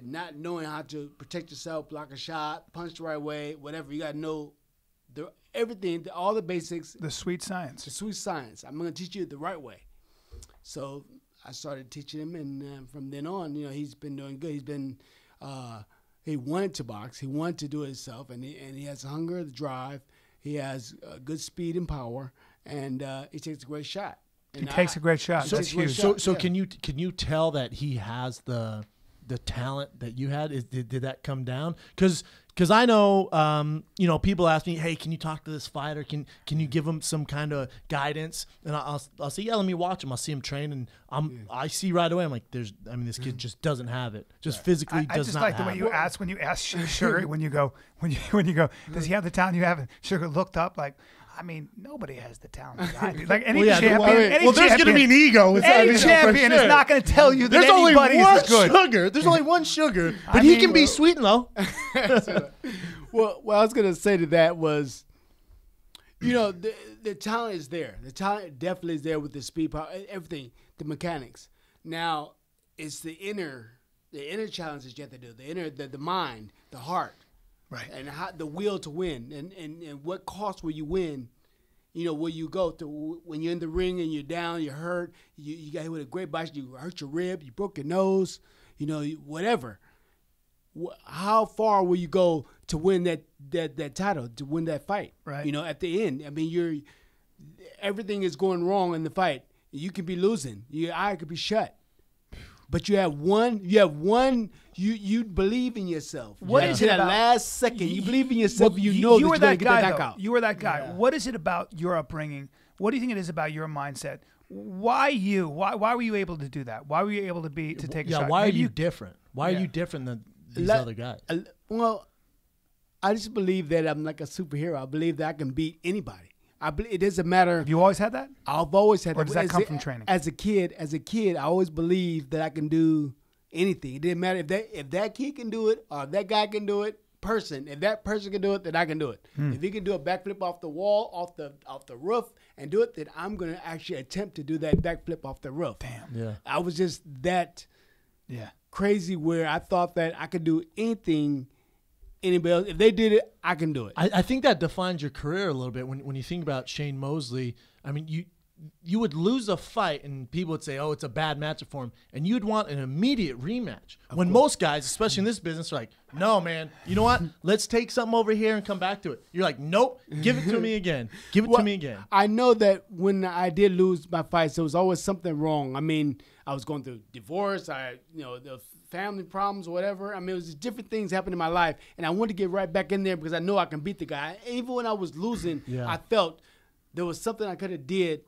not knowing how to protect yourself, block a shot, punch the right way, whatever. You got to know everything, all the basics. The sweet science. The sweet science. I'm going to teach you the right way. So I started teaching him, and from then on, you know, he's been doing good. He's been, he wanted to box. He wanted to do it himself, and he has hunger, the drive. He has good speed and power, and he takes a great shot. He takes a great shot. So, That's huge. So can you tell that he has the talent that you had? Did that come down? Because I know, you know, people ask me, hey, can you talk to this fighter? Can you give him some kind of guidance? And I'll say, yeah, let me watch him. I'll see him train, and I see right away. I'm like, this kid just doesn't have it. Just physically does not have it. I just like the way you ask when you ask Sugar, when you go, does he have the talent you have? And Sugar looked up like, I mean, nobody has the talent that I do. Like any Well, yeah, champion, well, any there's going to be an ego. with any that, champion for sure. is not going to tell you that There's only anybody one is as good. sugar. There's only one sugar, but I he mean, can be sweet and low. Well, what I was gonna say to that was, the talent is there. The talent definitely is there with the speed, power, everything, the mechanics. Now, it's the inner challenges you have to do. The inner, the mind, the heart, Right. and the will to win, and what cost will you win? Will you go to when you're in the ring and you're down, you're hurt, you got hit with a great bite, you hurt your rib, you broke your nose, whatever. How far will you go to win that title, to win that fight? Right. At the end, I mean, everything is going wrong in the fight. You could be losing. Your eye could be shut. But you have one. You believe in yourself. What is it that about- last second? You believe in yourself. Well, you you know were that that you're going guy. to get that Though. knockout. You were that guy. Yeah. What is it about your upbringing? What do you think it is about your mindset? Why you? Why were you able to do that? Why were you able to take a shot? Why are Maybe you different? Why Yeah. are you different than these Let- other guys? Well, I just believe that I'm like a superhero. I believe that I can beat anybody. It doesn't matter. Have you always had that? I've always had Or that. does that come from training? As a kid, I always believed that I can do anything. It didn't matter if that kid can do it or if that guy can do it. If that person can do it, then I can do it. If he can do a backflip off the wall, off the roof, and do it, then I'm gonna actually attempt to do that backflip off the roof. Damn. Yeah. I was just that Yeah. crazy where I thought that I could do anything. Anybody else, if they did it, I can do it. I think that defines your career a little bit. When you think about Shane Mosley, I mean, you would lose a fight and people would say, oh, it's a bad matchup for him. And you'd want an immediate rematch. When most guys, especially in this business, are like, no, man, you know what? Let's take something over here and come back to it. You're like, nope, give it to me again. Give it to me again. I know that when I did lose my fights, there was always something wrong. I mean, I was going through divorce, the family problems or whatever. I mean, it was just different things happening in my life. And I wanted to get right back in there because I know I can beat the guy. Even when I was losing, I felt there was something I could have did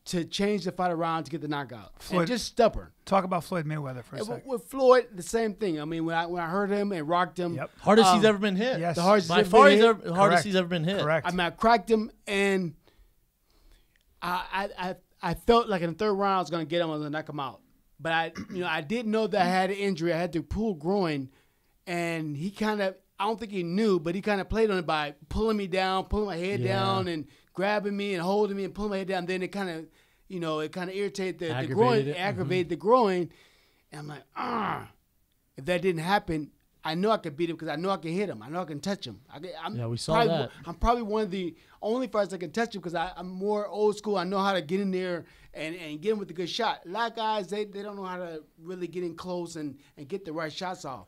to change the fight around to get the knockout. Floyd, and just stubborn. Talk about Floyd Mayweather for a And second. with Floyd, the same thing. I mean, when I heard him and rocked him, Yep. Hardest he's ever been hit. Yes. the hardest By he's ever far, been hit. hardest Correct. he's ever been hit. Correct. I mean, I cracked him, and I felt like in the third round I was going to get him, I was going to knock him out. But I didn't know that I had an injury. I had to pull groin, and he kind of, I don't think he knew, but he kind of played on it by pulling me down, pulling my head down, and grabbing me and holding me and pulling my head down. Then it kind of, irritated the groin, aggravated the groin. And I'm like, if that didn't happen, I know I could beat him because I know I can hit him. I know I can touch him. We saw that. I'm probably one of the only fighters that can touch him because I'm more old school. I know how to get in there and get him with a good shot. A lot of guys, they don't know how to really get in close and get the right shots off.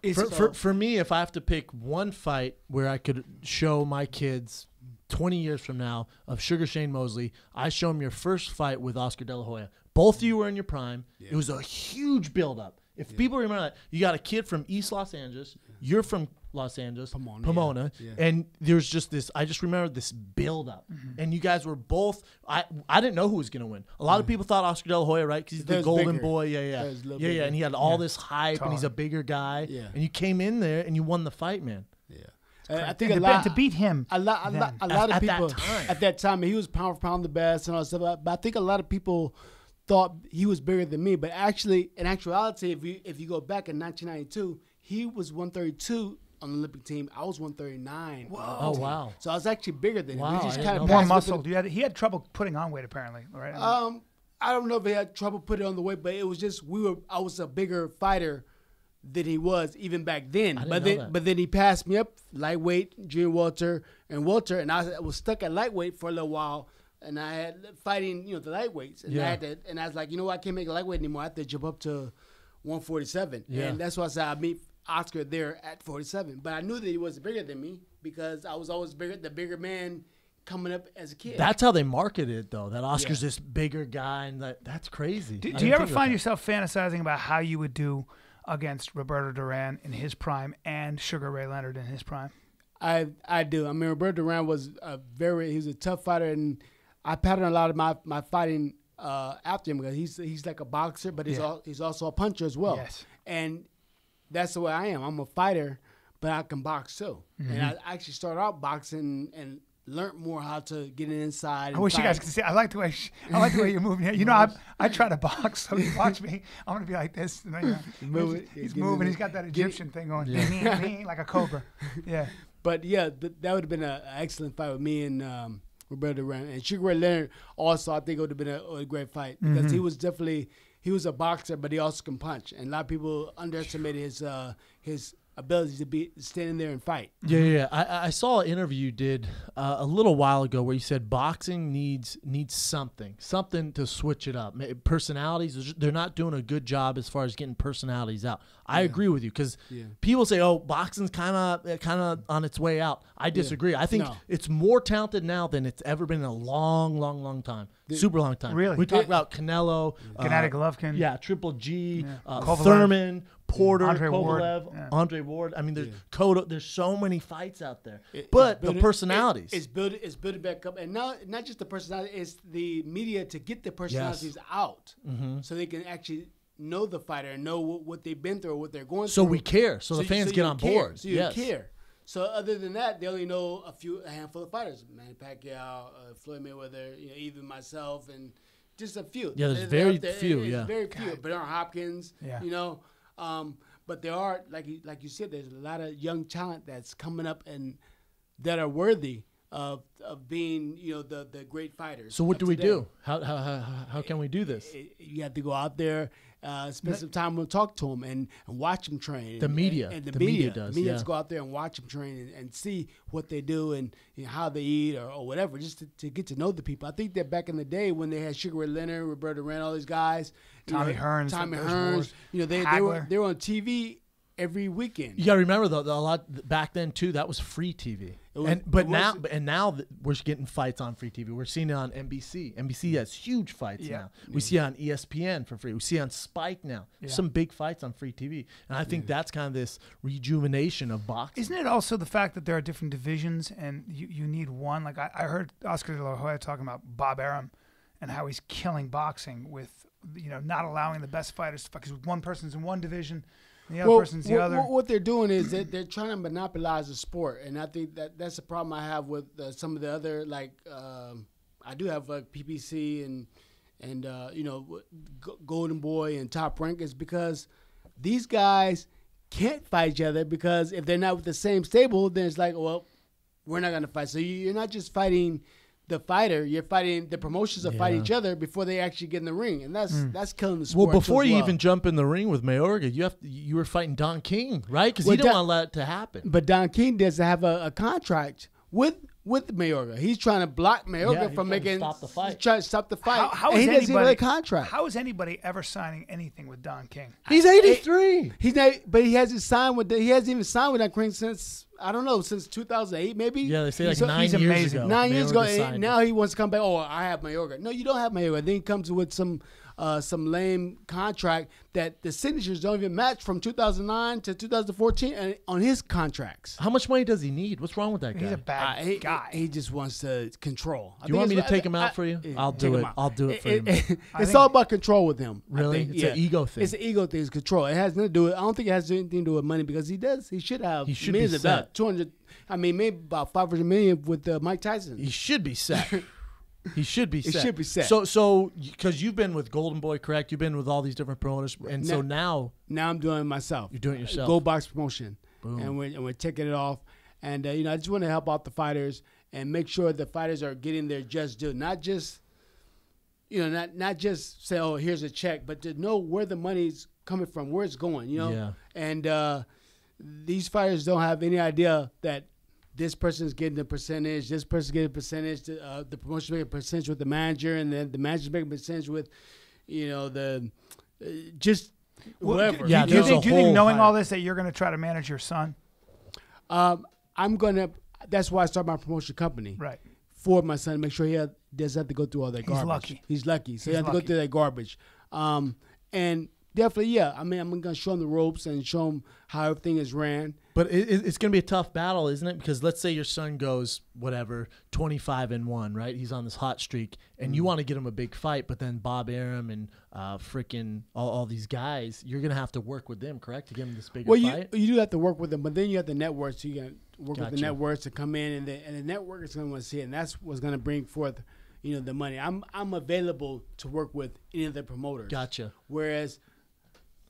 For me, if I have to pick one fight where I could show my kids 20 years from now of Sugar Shane Mosley, I show them your first fight with Oscar De La Hoya. Both of you were in your prime. Yeah. It was a huge buildup. If people remember that, you got a kid from East Los Angeles, you're from Los Angeles, Pomona, and there's just this, I just remember this buildup. And you guys were both, I didn't know who was going to win. A lot of people thought Oscar De La Hoya, right? Because he's the golden bigger. boy. Yeah. And he had all this hype, and he's a bigger guy. Yeah. And you came in there, and you won the fight, man. Yeah. I think to beat him. A lot of people at that time, he was pound for pound the best and all that stuff. But I think a lot of people thought he was bigger than me. But actually, in actuality, if you go back in 1992, he was 132 on the Olympic team. I was 139. Whoa. Oh, wow. So I was actually bigger than him. Wow, We just I kind didn't of know More muscle. He had trouble putting on weight, apparently. Right? I don't know if he had trouble putting it on the weight, but it was just I was a bigger fighter than he was even back then. But then he passed me up lightweight, junior welter, and welter, and I was stuck at lightweight for a little while. And I had fighting, the lightweights, and I was like, I can't make a lightweight anymore. I have to jump up to 147, and that's why I said I meet Oscar there at 47. But I knew that he was bigger than me because I was always the bigger man coming up as a kid. That's how they marketed it, though. That Oscar's this bigger guy, and that's crazy. Do you ever find yourself fantasizing about how you would do against Roberto Duran in his prime and Sugar Ray Leonard in his prime? I do. I mean, Roberto Duran was he was a tough fighter, and I patterned a lot of my fighting after him because he's like a boxer, but he's also a puncher as well. Yes. And that's the way I am. I'm a fighter, but I can box too. And I actually started out boxing and learned more how to get inside. I wish you guys could see. I like the way you're moving here. You know, I try to box. So you watch me. I'm gonna be like this. And then, he's moving. He's got that Egyptian thing going, like a cobra. Yeah. But yeah, that would have been an excellent fight with me and Roberto Duran and Sugar Ray Leonard. Also, I think it would have been a great fight because he was a boxer, but he also can punch. And a lot of people underestimated his ability to be standing there and fight. Yeah. I saw an interview you did a little while ago where you said boxing needs something to switch it up. Personalities, they're not doing a good job as far as getting personalities out. I agree with you because people say, "Oh, boxing's kind of on its way out." I disagree. I think it's more talented now than it's ever been in a long time. Super long time. Really? We talk about Canelo, Gennady Golovkin, Triple G, Kovalev. Thurman, Porter, Andre Ward. Kovalev, Andre Ward. I mean, there's Cotto. There's so many fights out there, but the personalities. It's building back up, and not just the personality. It's the media to get the personalities out, so they can actually know the fighter and know what they've been through, or what they're going through. So we care. So the fans get on board. So you care. So other than that, they only know a handful of fighters: Manny Pacquiao, Floyd Mayweather, even myself, and just a few. Yeah, there's very few. Very few. Bernard Hopkins. Yeah. But there are, like you said, there's a lot of young talent that's coming up and that are worthy of being, the great fighters. So what do we do? How can we do this? You have to go out there, spend some time and talk to them and watch them train. The media. And the media does. The media has to go out there and watch them train and see what they do and how they eat or whatever, just to get to know the people. I think that back in the day when they had Sugar Ray Leonard, Roberto Duran, all these guys, Tommy Hearns, they were on TV every weekend. You got to remember though, a lot back then too. That was free TV. Now we're getting fights on free TV. We're seeing it on NBC. NBC has huge fights now. We see it on ESPN for free. We see it on Spike now. Some big fights on free TV, and I think that's kind of this rejuvenation of boxing. Isn't it also the fact that there are different divisions and you need one? Like I heard Oscar De La Hoya talking about Bob Arum and how he's killing boxing with not allowing the best fighters to fight because one person's in one division. The other person's the other. What they're doing is that they're trying to monopolize the sport, and I think that's the problem I have with some of the other I do have PPC and Golden Boy and Top Rank is because these guys can't fight each other because if they're not with the same stable, then it's like, well, we're not going to fight. So you're not just fighting the fighter, you're fighting the promotions that fight each other before they actually get in the ring, and that's killing the sport. Well, before you even jump in the ring with Mayorga, you were fighting Don King, right? Because he didn't want to let it to happen. But Don King doesn't have a contract with Mayorga. He's trying to block Mayorga from stop the fight. He's trying to stop the fight. How and is he doesn't even have a contract. How is anybody ever signing anything with Don King? He's 83. He's not, but he hasn't signed with. He hasn't even signed with Don King since. I don't know, since 2008 maybe? Yeah, they say like 9 years ago. 9 years ago. Now he wants to come back. Oh, I have Mayorga. No, you don't have Mayorga. Then he comes with some lame contract that the signatures don't even match from 2009 to 2014 and on his contracts. How much money does he need? What's wrong with that guy? He's a bad guy. He just wants to control. Do you want me to take him out for you? I'll do it. I'll do it for him. It's all about control with him. Really? It's an ego thing. It's an ego thing. It's control. It has nothing to do with. I don't think it has anything to do with money because he should have. He should millions be of set. that. 200. I mean, maybe about 500 million with Mike Tyson. He should be set. He should be set. He should be set. So because you've been with Golden Boy, correct? You've been with all these different promoters, and so now I'm doing it myself. You're doing it yourself. Gold Box Promotion. Boom. And we're taking it off. And I just want to help out the fighters and make sure the fighters are getting their just due. Not just not just say, oh, here's a check, but to know where the money's coming from, where it's going. Yeah. And these fighters don't have any idea that this person's getting a percentage, this person's getting a percentage, the promotion's making a percentage with the manager, and then the manager's making a percentage with, just whatever. Do you think knowing all this that you're going to try to manage your son? I'm going to – that's why I started my promotion company. Right. For my son, make sure he doesn't have to go through all that garbage. He's lucky. So he has to go through that garbage. And definitely, yeah. I mean, I'm going to show him the ropes and show him how everything is ran. But it's going to be a tough battle, isn't it? Because let's say your son goes, 25-1, right? He's on this hot streak, and you want to get him a big fight, but then Bob Arum and freaking all these guys, you're going to have to work with them, correct, to get him this bigger fight? You do have to work with them, but then you have to network so you can work with the networks to come in, and the network is going to want to see it, and that's what's going to bring forth, the money. I'm available to work with any of the promoters. Gotcha. Whereas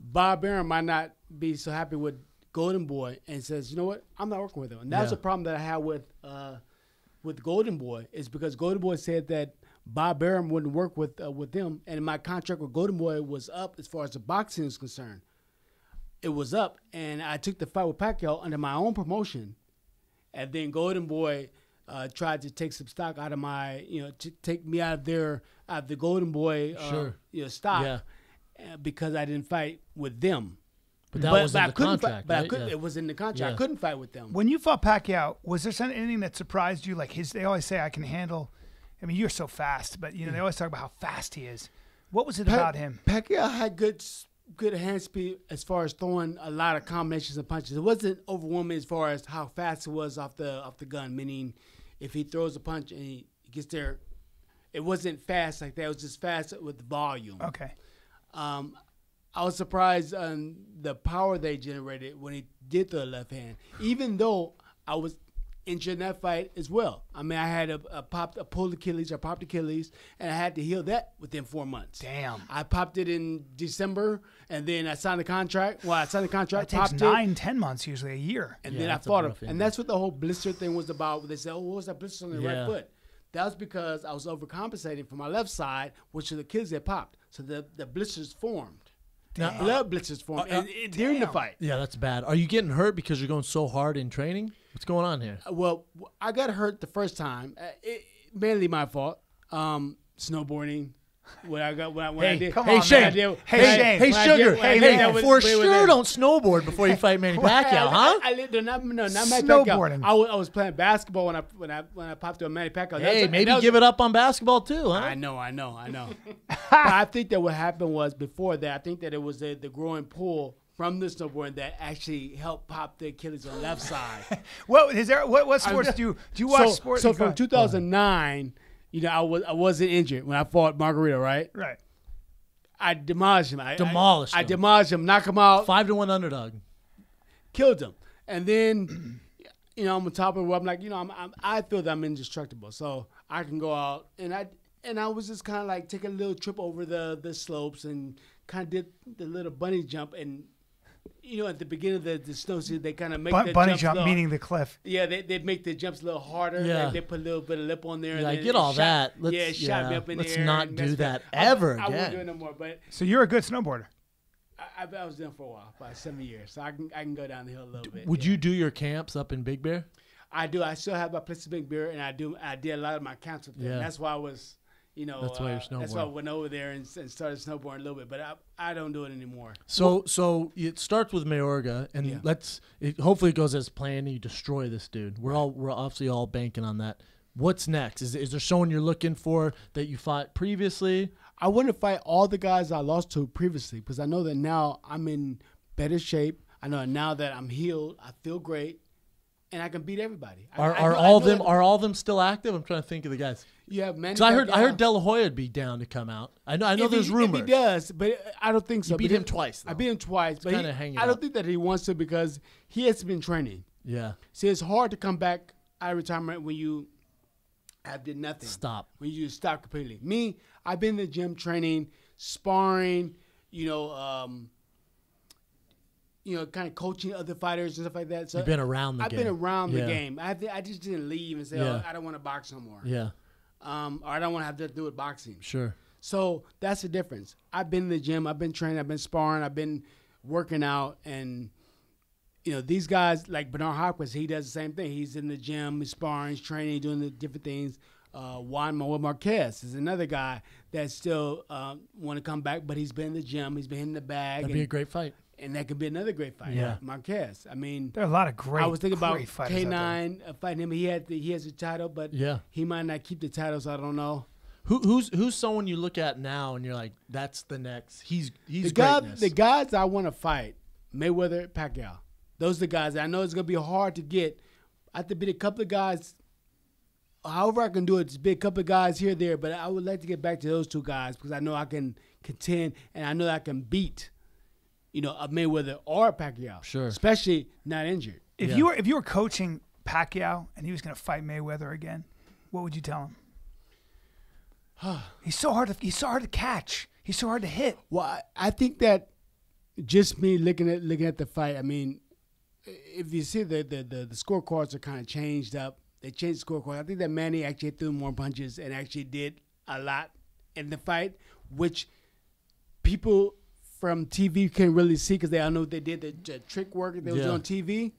Bob Arum might not be so happy with Golden Boy and says, you know what, I'm not working with him. And that was a problem that I had with Golden Boy, is because Golden Boy said that Bob Arum wouldn't work with them, and my contract with Golden Boy was up as far as the boxing is concerned. It was up, and I took the fight with Pacquiao under my own promotion, and then Golden Boy tried to take some stock out of my, to take me out of the Golden Boy stock, because I didn't fight with them. But that was in the contract, right? It was in the contract. Yeah. I couldn't fight with them. When you fought Pacquiao, was there anything that surprised you? Like they always say, I can handle. I mean, you're so fast, but they always talk about how fast he is. What was it about him? Pacquiao had good hand speed as far as throwing a lot of combinations of punches. It wasn't overwhelming as far as how fast it was off the gun. Meaning, if he throws a punch and he gets there, it wasn't fast like that. It was just fast with volume. Okay. I was surprised on the power they generated when he did the left hand, even though I was injured in that fight as well. I mean, I had a pulled Achilles, and I had to heal that within 4 months. Damn. I popped it in December, and then I signed the contract. Well, I signed the contract. That takes 9-10 months, usually a year. And then I fought him. And that's what the whole blister thing was about. They said, what was that blister on the right foot? That was because I was overcompensating for my left side, which the Achilles had popped. So the blisters formed. Damn. Blood blitzers formed during the fight. Yeah, that's bad. Are you getting hurt because you're going so hard in training? What's going on here? Well, I got hurt the first time. Mainly my fault. Snowboarding. When I did. Come on, Shane. man. Hey, Sugar. For sure don't snowboard before you fight Manny Pacquiao, huh? Not Manny Snowboarding. Pacquiao. I was playing basketball when I popped to a Manny Pacquiao. Hey, maybe give it up on basketball too, huh? I know. But I think that what happened was before that, I think that it was the growing pull from the snowboarding that actually helped pop the Achilles on the left side. What sports do you watch sports? So from 2009, I wasn't injured when I fought Margarito, right? Right. I demolished him. I him. demolished him, knock him out. 5-1 underdog. Killed him. And then, I'm on top of it. I'm like, I feel that I'm indestructible. So I can go out. And I was just kind of like taking a little trip over the slopes and kind of did the little bunny jump. And, at the beginning of the snow season, they kind of make the bunny jump, meaning the cliff. Yeah, they make the jumps a little harder. Yeah. Like they put a little bit of lip on there. Yeah, and I get all that. It shot me up in the air. Let's not do that ever again. I won't do it no more. But So you're a good snowboarder. I was doing for a while, about 7 years. So I can go down the hill a little bit. Would you do your camps up in Big Bear? I do. I still have my place in Big Bear, and I did a lot of my camps up there. Yeah. That's why I was, That's why you're snowboarding. That's why I went over there and started snowboarding a little bit. But I don't do it anymore. So it starts with Mayorga, and hopefully it goes as planned. And you destroy this dude. We're obviously all banking on that. What's next? Is there someone you're looking for that you fought previously? I want to fight all the guys I lost to previously because I know that now I'm in better shape. I know now that I'm healed. I feel great, and I can beat everybody. Are all of them still active? I'm trying to think of the guys. Yeah, man. So I heard De La Hoya would be down to come out. I know there's rumors. If he does, but I don't think so. You beat him twice, though. I beat him twice, but hanging I don't up. think that he wants to because he has been training. Yeah. See, it's hard to come back out of retirement when you did nothing. Stop. When you stop completely. Me, I've been in the gym training, sparring, kind of coaching other fighters and stuff like that. So You've been around the game. I've been around the game. I just didn't leave and say, I don't want to box no more. Yeah. Or I don't want to have to do with boxing. Sure. So that's the difference. I've been in the gym. I've been training. I've been sparring. I've been working out. And, these guys, like Bernard Hopkins, he does the same thing. He's in the gym, he's sparring, he's training, doing the different things. Juan Manuel Marquez is another guy that still want to come back, but he's been in the gym. He's been in the bag. That'd be a great fight. And that could be another great fight. Yeah. Marquez. I mean, there are a lot of great. I was thinking about K9 fighting him. He has a title, but he might not keep the title, so I don't know. Who's someone you look at now and you're like, that's the next. He's greatness. The guys I want to fight, Mayweather, Pacquiao. Those are the guys I know it's gonna be hard to get. I have to beat a couple of guys. However I can do it, just beat a couple of guys here, there. But I would like to get back to those two guys because I know I can contend and I know that I can beat, a Mayweather or a Pacquiao. Sure. Especially not injured. If you were coaching Pacquiao and he was going to fight Mayweather again, what would you tell him? He's so hard to catch. He's so hard to hit. Well, I think that just me looking at the fight. I mean, if you see the scorecards are kind of changed up. They changed the scorecard. I think that Manny actually threw more punches and actually did a lot in the fight, which people from TV can really see because they all know they did the trick work that was on TV.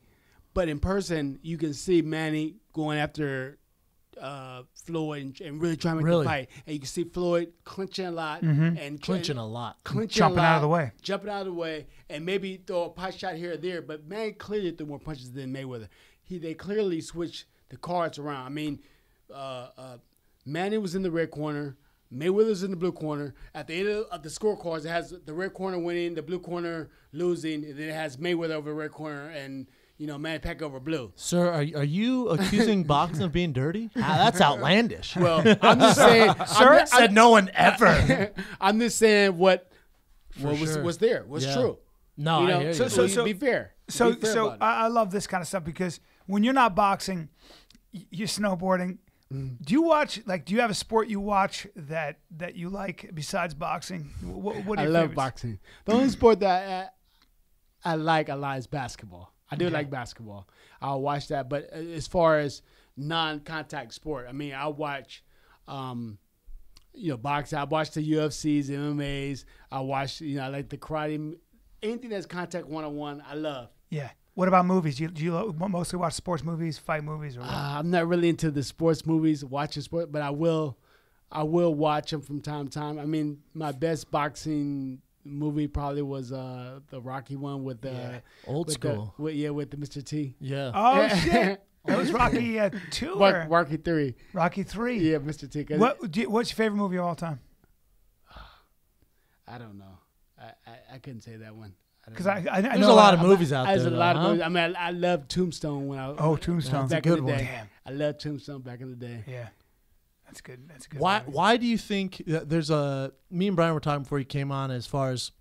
But in person, you can see Manny going after Floyd and really trying to make the fight. And you can see Floyd clinching a lot. And Clinching a lot. Jumping out of the way. Jumping out of the way. And maybe throw a pot shot here or there. But Manny clearly threw more punches than Mayweather. They clearly switched the cards around. I mean, Manny was in the red corner. Mayweather's in the blue corner. At the end of the scorecards, it has the red corner winning, the blue corner losing, and then it has Mayweather over the red corner and, Manny Pacquiao over blue. Sir, are you accusing boxing of being dirty? That's outlandish. Well, I'm just saying. Sir said no one ever. I'm just saying what was there was true. No, I hear you. So be fair. So Be fair about it. I love this kind of stuff because when you're not boxing, you're snowboarding. Do you watch, do you have a sport you watch that you like besides boxing? What are your I love favorites? boxing. The only sport that I like a lot is basketball. I do like basketball. I'll watch that. But as far as non-contact sport, I mean, I watch, boxing. I watch the UFCs, the MMAs. I watch, I like the karate. Anything that's contact one-on-one, I love. Yeah. What about movies? Do you mostly watch sports movies, fight movies, or what? I'm not really into the sports movies, watching sport, but I will watch them from time to time. I mean, my best boxing movie probably was the Rocky one with the Old school. with the Mr. T. Yeah. Oh shit! That was Rocky 2 or Rocky 3. Rocky 3. Yeah, Mr. T. What's your favorite movie of all time? I don't know. I couldn't say that one. Because I There's know a lot of movies out there. There's a lot of huh? movies. I mean, I love Tombstone when I Tombstone. back That's a good in the one. day. Damn. I love Tombstone back in the day. Yeah, that's good. That's a good. Why? movie. Why do you think there's me and Bryan were talking before he came on as far as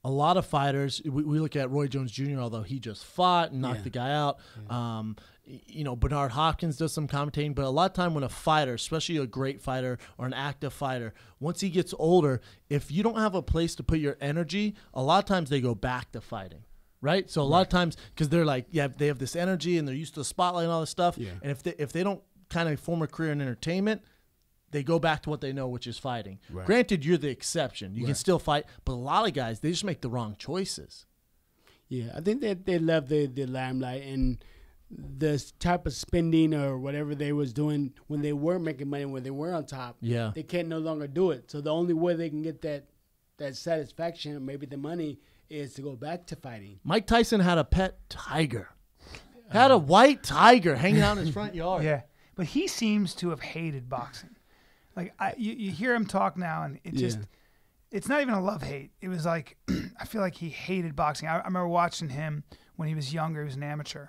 a lot of fighters? We look at Roy Jones Jr. Although he just fought and knocked the guy out. Yeah. Bernard Hopkins does some commentating, but a lot of time when a fighter, especially a great fighter or an active fighter, once he gets older, if you don't have a place to put your energy, a lot of times they go back to fighting, right? So a lot of times, because they're like, they have this energy and they're used to the spotlight and all this stuff, and if they don't kind of form a career in entertainment, they go back to what they know, which is fighting. Right. Granted, you're the exception. You can still fight, but a lot of guys, they just make the wrong choices. Yeah, I think that they love the limelight and the type of spending or whatever they was doing when they were making money, when they were on top. Yeah, they can no longer do it. So the only way they can get that satisfaction, or maybe the money, is to go back to fighting. Mike Tyson had a pet tiger. Had a white tiger hanging out in his front yard. Yeah, but he seems to have hated boxing. Like you hear him talk now, and it just. It's not even a love-hate. It was like, I feel like he hated boxing. I remember watching him when he was younger. He was an amateur.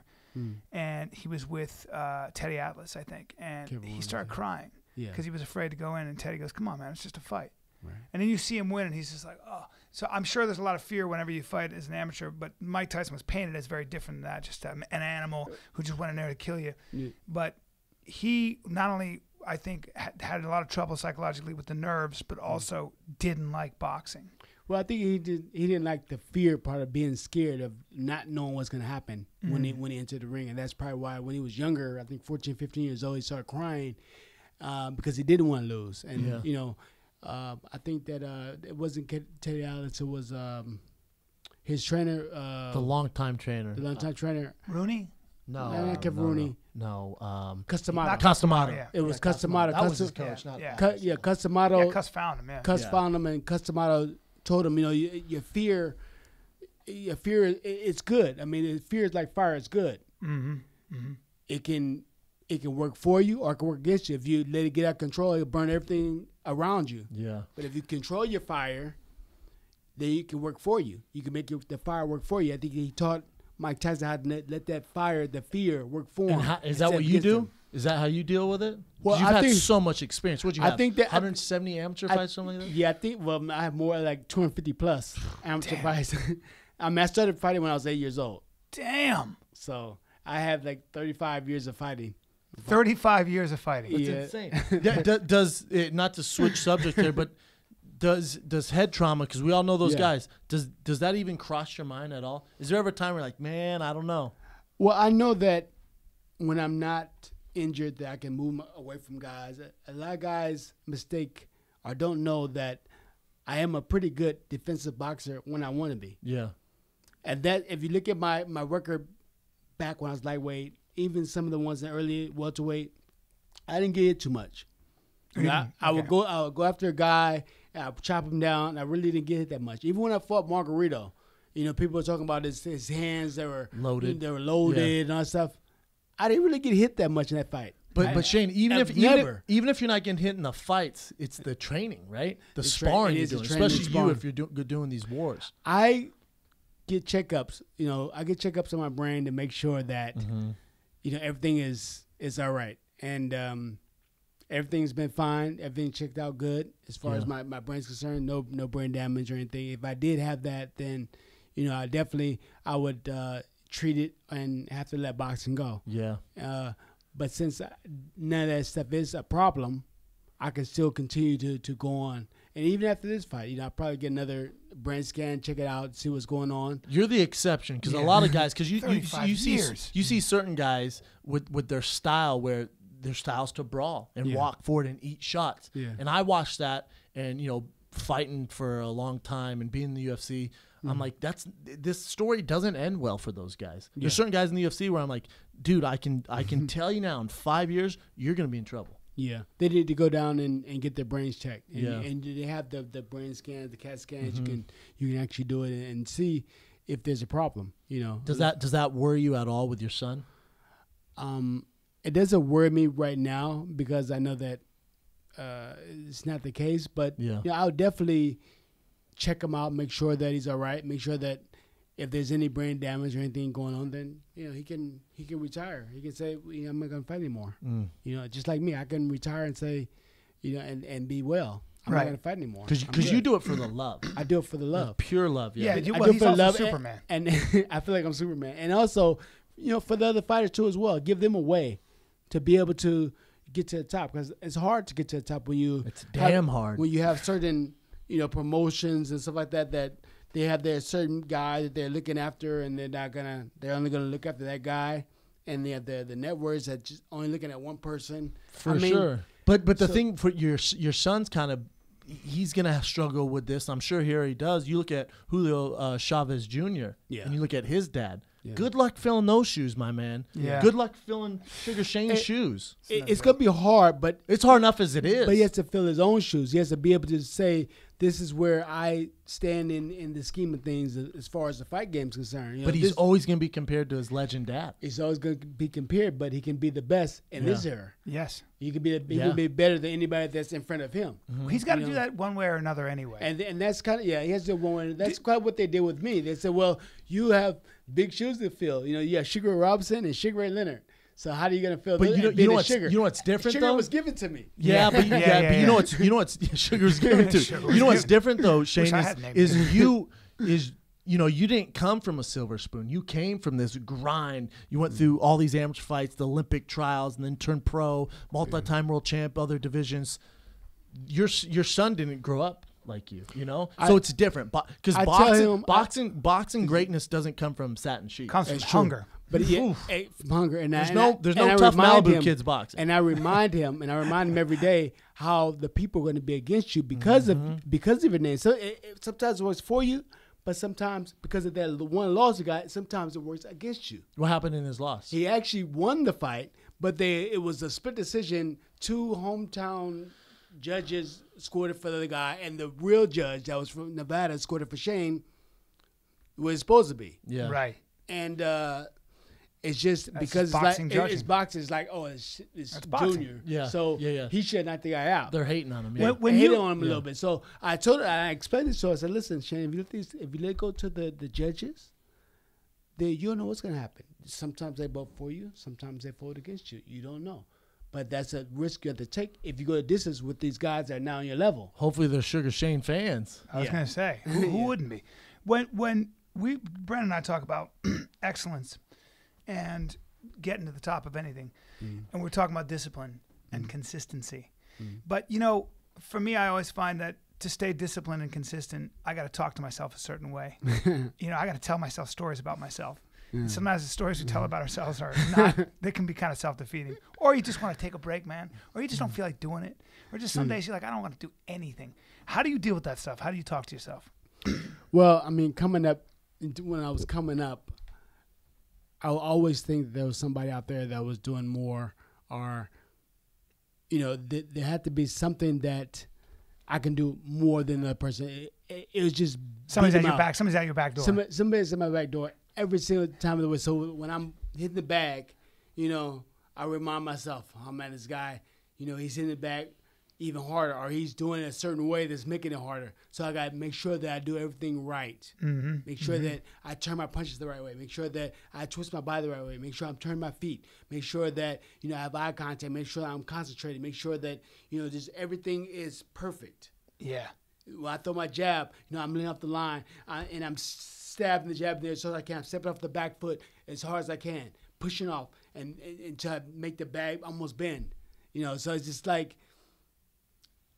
And he was with Teddy Atlas, I think. And he started crying because he was afraid to go in. And Teddy goes, come on, man, it's just a fight. Right. And then you see him win, and he's just like, oh. So I'm sure there's a lot of fear whenever you fight as an amateur, but Mike Tyson was painted as very different than that, just an animal who just went in there to kill you. Yeah. But he not only, I think, had a lot of trouble psychologically with the nerves, but also didn't like boxing. Well, I think he didn't like the fear part of being scared of not knowing what's going to happen when he entered the ring. And that's probably why when he was younger, I think 14, 15 years old, he started crying because he didn't want to lose. And, I think that it wasn't Teddy Atlas, it was his trainer. The longtime trainer. The longtime trainer. Rooney? No, not Kevin Rooney. No. Customato. Customato. Yeah. It was Customato. That was his coach, not Customato. Yeah, Cuss found him, Cuss found him, and Customato told him, your fear it's good. I mean, fear is like fire. It's good. Mm-hmm. Mm-hmm. It can work for you or it can work against you. If you let it get out of control, it'll burn everything around you. Yeah. But if you control your fire, then it can work for you. You can make the fire work for you. I think he taught Mike Tyson how to let that fire, the fear, work for him. Is that what you do? Him. Is that how you deal with it? Well, you've had so much experience. What you have? I think that 170 amateur fights, something like that. Yeah, I think. Well, I have more like 250 plus amateur fights. I mean, I started fighting when I was 8 years old. Damn. So I have like 35 years of fighting. 35 years of fighting. Yeah. It's insane. Does it, not to switch subject here, but does head trauma, because we all know those guys, does that even cross your mind at all? Is there ever a time where you're like, man, I don't know? Well, I know that when I'm not injured, that I can move away from guys. A lot of guys mistake or don't know that I am a pretty good defensive boxer when I want to be. Yeah. And that, if you look at my record back when I was lightweight, even some of the ones in early welterweight, I didn't get hit too much. You know, I would go after a guy, and I would chop him down, and I really didn't get hit that much. Even when I fought Margarito, you know, people were talking about his hands that were loaded. They were loaded and all that stuff. I didn't really get hit that much in that fight. But Shane, even if you're not getting hit in the fights, it's the training, right? The sparring you're doing, especially you if you're doing these wars. I get checkups. You know, I get checkups on my brain to make sure that you know, everything is all right, and everything's been fine. Everything checked out good as far as my brain's concerned. No brain damage or anything. If I did have that, then you know, I would treat it and have to let boxing go. Yeah. But since none of that stuff is a problem, I can still continue to go on. And even after this fight, you know, I'll probably get another brain scan, check it out, see what's going on. You're the exception, because a lot of guys, because you see certain guys with their style where their style's to brawl and walk forward and eat shots. Yeah. And I watched that, and you know, fighting for a long time and being in the UFC, I'm like, this story doesn't end well for those guys. There's certain guys in the UFC where I'm like, dude, I can tell you now, in 5 years, you're gonna be in trouble. Yeah, they need to go down and get their brains checked. And, and they have the brain scans, the CAT scans. You can actually do it and see if there's a problem. You know, does that worry you at all with your son? It doesn't worry me right now because I know that it's not the case. But you know, I'll definitely check him out, make sure that he's all right, make sure that if there's any brain damage or anything going on, then you know he can retire. He can say, you know, I'm not gonna fight anymore. You know, just like me, I can retire and say, you know, and be well. I'm not gonna fight anymore. Because you do it for the love. I do it for the love, pure love. Yeah, I do he's it for also love, Superman, and I feel like I'm Superman. And also, you know, for the other fighters too as well, give them a way to be able to get to the top, because it's hard to get to the top when you. It's damn hard when you have certain, you know, promotions and stuff like that they have their certain guy that they're looking after, and they're only gonna look after that guy, and they have the networks that just only looking at one person. For sure. But the thing for your son's kind of, he's gonna struggle with this. I'm sure here he does. You look at Julio Chavez Jr. And you look at his dad. Yeah. Good luck filling those shoes, my man. Yeah. Good luck filling Sugar Shane's shoes. It's going to be hard, but it's hard enough as it is. But he has to fill his own shoes. He has to be able to say, this is where I stand in the scheme of things as far as the fight game's concerned. You know, but he's always going to be compared to his legend dad. He's always going to be compared, but he can be the best in this era. Yes. He can be better than anybody that's in front of him. Well, he's got to do that one way or another anyway. And that's kind of, he has to do one way. That's quite what they did with me. They said, well, you have big shoes to fill. You know, you have Sugar Robinson and Sugar Ray Leonard. So how are you gonna feel? But you know what's different Sugar though? was given to me. Yeah, but you know what's Sugar's given to. You know what's different though, Shane, is you didn't come from a silver spoon. You came from this grind. You went through all these amateur fights, the Olympic trials, and then turned pro, multi-time world champ, other divisions. Your son didn't grow up like you know? So it's different. Because boxing greatness doesn't come from satin sheets. It comes from hunger. But from hunger. And there's no tough Malibu kids boxing. And I remind him every day how the people are going to be against you because of your name. So sometimes it works for you, but sometimes because of that one loss you got, sometimes it works against you. What happened in his loss? He actually won the fight, but it was a split decision. 2 hometown judges scored it for the other guy, and the real judge that was from Nevada scored it for Shane. Was supposed to be. Yeah. Right. And it's just because it's boxing. It's like, oh, it's Junior. Yeah. So he should knock the guy out. They're hating on him. Yeah. When hating on him a little bit. So I explained it to him. I said, listen, Shane, if you let go to the judges, then you don't know what's gonna happen. Sometimes they vote for you. Sometimes they vote against you. You don't know. But that's a risk you have to take if you go to distance with these guys that are now on your level. Hopefully they're Sugar Shane fans. I was gonna say, who wouldn't be? When Brandon and I talk about excellence, and getting to the top of anything. And we're talking about discipline and consistency. But, for me, I always find that to stay disciplined and consistent, I got to talk to myself a certain way. I got to tell myself stories about myself. And sometimes the stories we tell about ourselves are they can be kind of self-defeating. Or you just want to take a break, man. Or you just don't feel like doing it. Or just some days you're like, I don't want to do anything. How do you deal with that stuff? How do you talk to yourself? Well, I mean, when I was coming up, I would always think there was somebody out there that was doing more, or, there had to be something that I can do more than the person. It was just somebody's at your back. Somebody's at your back door. Somebody's at my back door every single time of the way. So when I'm hitting the bag, I remind myself, oh man, this guy, he's hitting the bag even harder, or he's doing it a certain way that's making it harder. So I got to make sure that I do everything right. Make sure that I turn my punches the right way. Make sure that I twist my body the right way. Make sure I'm turning my feet. Make sure that, I have eye contact. Make sure I'm concentrated. Make sure that, just everything is perfect. Yeah. When I throw my jab, I'm laying off the line, and I'm stabbing the jab there so I can. I'm stepping off the back foot as hard as I can, pushing off, and until I make the bag almost bend. So it's just like,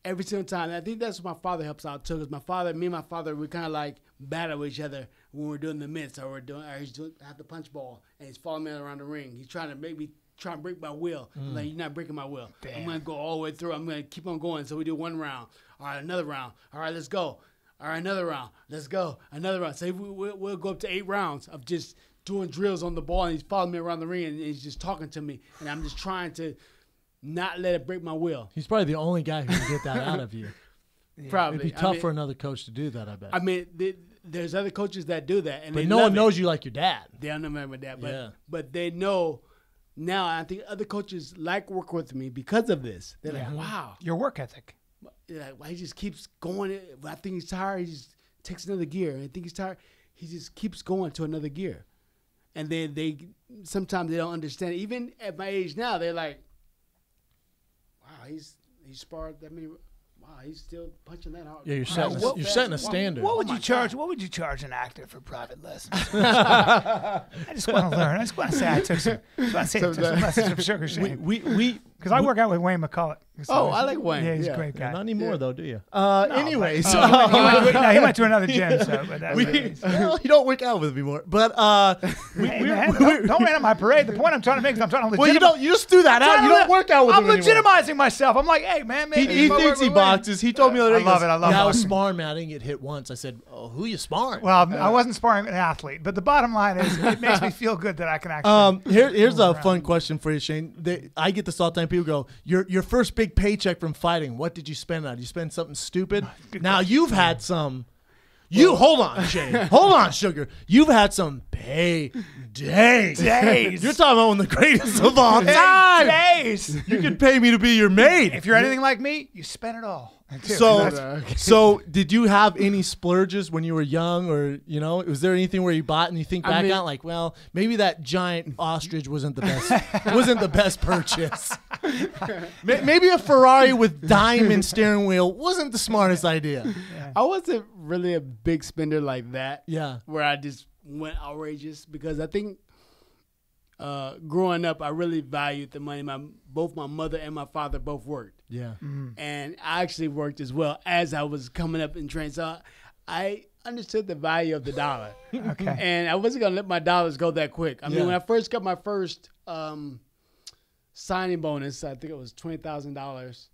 every single time. And I think that's what my father helps out too, because me and my father, we kind of like battle with each other when we're doing the mitts, or he's doing have the punch ball, and he's following me around the ring. He's trying to break my will. I'm like, you're not breaking my will. I'm gonna go all the way through. I'm gonna keep on going. So we do one round. All right, another round. All right, let's go. All right, another round. Let's go. Another round. So we'll go up to 8 rounds of just doing drills on the ball, and he's following me around the ring, and he's just talking to me, and I'm just trying to not let it break my will. He's probably the only guy who can get that out of you. Probably. It'd be tough for another coach to do that, I bet. I mean, there's other coaches that do that. And but no one knows you like your dad. They don't know my dad. But they know now. I think other coaches like work with me because of this. They're like, wow. Your work ethic. Like, well, he just keeps going. I think he's tired. He just takes another gear. I think he's tired. He just keeps going to another gear. And then they sometimes they don't understand. Even at my age now, they're like, wow, he's sparred that many. Wow, he's still punching that hard. Yeah, you're setting a standard. What would you charge? What would you charge an actor for private lessons? I just want to learn. I just want to say I took some lessons from Sugar Shane. Because I work out with Wayne McCullough. So I like Wayne. Yeah, he's a great guy. Not anymore, though, do you? Anyways, he went to another gym. So, but you don't work out with me more. But don't rain on my parade. The point I'm trying to make is I'm trying to legitimize. Well, you just do that out. You don't work out with him I'm legitimizing myself. I'm like, hey, man. He thinks he boxes. He told me the other day. I love it. I was sparring, man. I didn't get hit once. I said, oh, who you sparring? Well, I wasn't sparring an athlete. But the bottom line is it makes me feel good that I can actually. Here's a fun question for you, Shane. I get this all the time. People go, your first big paycheck from fighting, what did you spend on? Did you spend something stupid? Now, you've had some. Hold on, Shane. Hold on, Sugar. You've had some days. You're talking about one of the greatest of all time. Days. You can pay me to be your maid. If you're anything like me, you spend it all. So did you have any splurges when you were young, or was there anything where you bought and you think back on like, well, maybe that giant ostrich wasn't the best purchase. Maybe a Ferrari with diamond steering wheel wasn't the smartest idea. Yeah. I wasn't really a big spender like that. Yeah, where I just went outrageous, because I think growing up, I really valued the money. Both my mother and my father both worked. Yeah. Mm-hmm. And I actually worked as well as I was coming up in training. So I understood the value of the dollar. Okay. And I wasn't going to let my dollars go that quick. I mean, when I first got my first signing bonus, I think it was $20,000,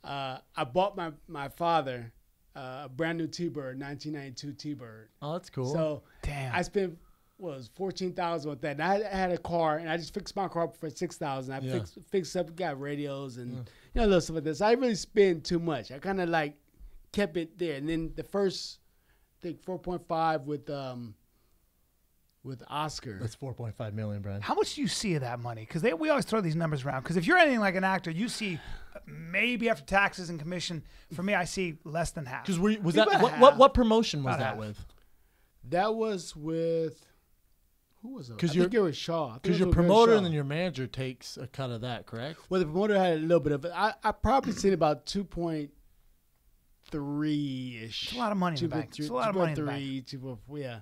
I bought my father a brand new T-Bird, 1992 T-Bird. Oh, that's cool. So damn, I spent $14,000 with that. And I had a car, and I just fixed my car up for $6,000. I fixed up, got radios and little stuff like this. So I really spent too much. I kind of like kept it there. And then the first, I think 4.5 with Oscar. That's $4.5 million, Bryan. how much do you see of that money? Because we always throw these numbers around. Because if you're anything like an actor, you see maybe after taxes and commission. For me, I see less than half. Because was that what promotion was that with? That was with. Who was it? I think it was Schaub. Because your promoter and then your manager takes a cut of that, correct? Well, the promoter had a little bit of it. I probably seen about 2.3-ish. It's a lot of money in the bank. It's a lot of money in the bank. Yeah.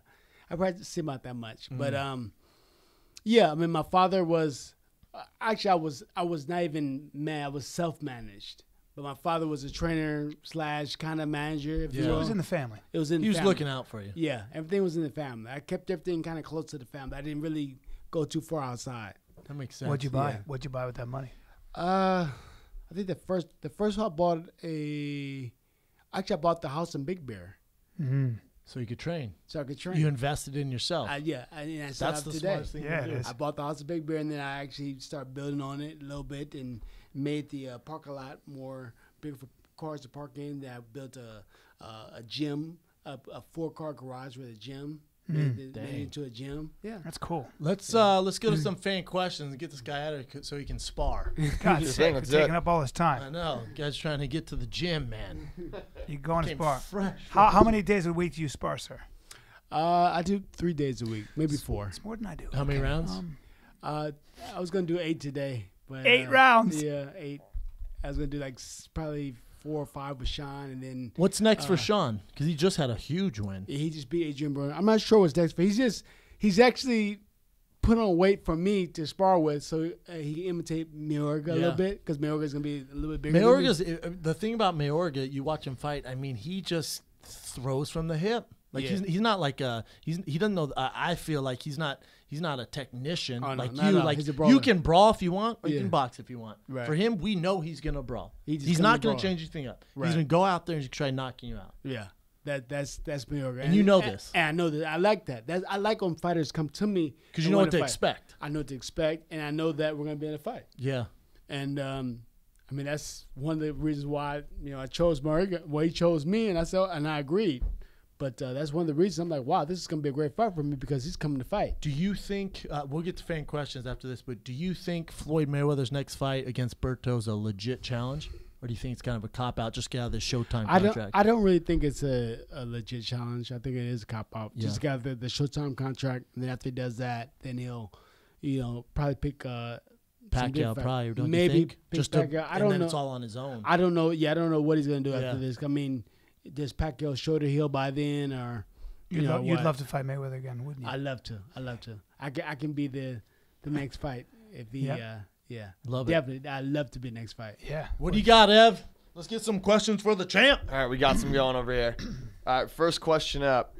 I probably seen about that much. But Yeah, I mean, my father was actually I was not even mad. I was self-managed, but my father was a trainer / kind of manager. If you So will. it was in the family. It was in. He the was family. looking out for you. Yeah, everything was in the family. I kept everything kind of close to the family. I didn't really go too far outside. That makes sense. What'd you buy? Yeah. What'd you buy with that money? I think the first I bought I bought the house in Big Bear So you could train. so I could train. You invested in yourself. Yeah, and I still That's have the today. smartest thing Yeah, to it do. is. I bought the house in Big Bear, and then I actually started building on it a little bit and made the parking lot more bigger for cars to park in. Then I built a gym, a 4-car garage with a gym. Made it into a gym. Yeah. That's cool. Let's go to some fan questions and get this guy out of here so he can spar. God's Sure sake, thing, for let's taking do it. up all his I time. know. Guy's trying to get to the gym, man. You go on his Came bar. fresh. How many days a week do you spar, sir? I do 3 days a week, maybe 4. It's more than I do. How many rounds? I was gonna do 8 today, but 8 rounds. Yeah, 8. I was gonna do like probably 4 or 5 with Sean, and then What's next for Sean? Because he just had a huge win. he just beat Adrian Broner. I'm not sure what's next, but he's actually put on weight for me to spar with, so he can imitate Mayorga a little bit, because Mayorga's gonna be a little bit bigger. Mayorga's the thing about Mayorga. You watch him fight. I mean, he just throws from the hip. Like Yeah. he's not like he doesn't know. I feel like he's not a technician Oh, no, like not you. at all. Like He's a you brawler. can brawl if you want, or you Yeah. can box if you want. Right. For him, we know he's gonna brawl. He's He's gonna not gonna brawl. change anything up. Right. He's gonna go out there and try knocking you out. Yeah, that's Mayorga, And you know this. And I know that. I like that. I like when fighters come to me Because you and know want what to fight. expect. I know what to expect, and I know that we're gonna be in a fight. Yeah. And I mean, that's one of the reasons why I chose Mayorga. Well, he chose me, and I agreed. But that's one of the reasons I'm like, wow, this is gonna be a great fight for me because he's coming to fight. Do you think we'll get to fan questions after this? But do you think Floyd Mayweather's next fight against Berto is a legit challenge, or do you think it's kind of a cop out? Just get out of this Showtime contract. I don't really think it's a legit challenge. I think it is a cop out. Yeah. Just got the Showtime contract, and then after he does that, then he'll, probably pick some Pacquiao different- probably, don't maybe you think? pick Just Pacquiao. I don't then know. it's all on his own. I don't know. Yeah, I don't know what he's gonna do Yeah. after this. I mean, does Pacquiao shoulder heal by then, or You'd what? love to fight Mayweather again, wouldn't you? I'd love to. I can be the next fight if he. Yep. Yeah, Love it. definitely. I'd love to be next fight. Yeah. What do you got, Ev? Let's get some questions for the champ. All right, we got some going over here. All right, first question up.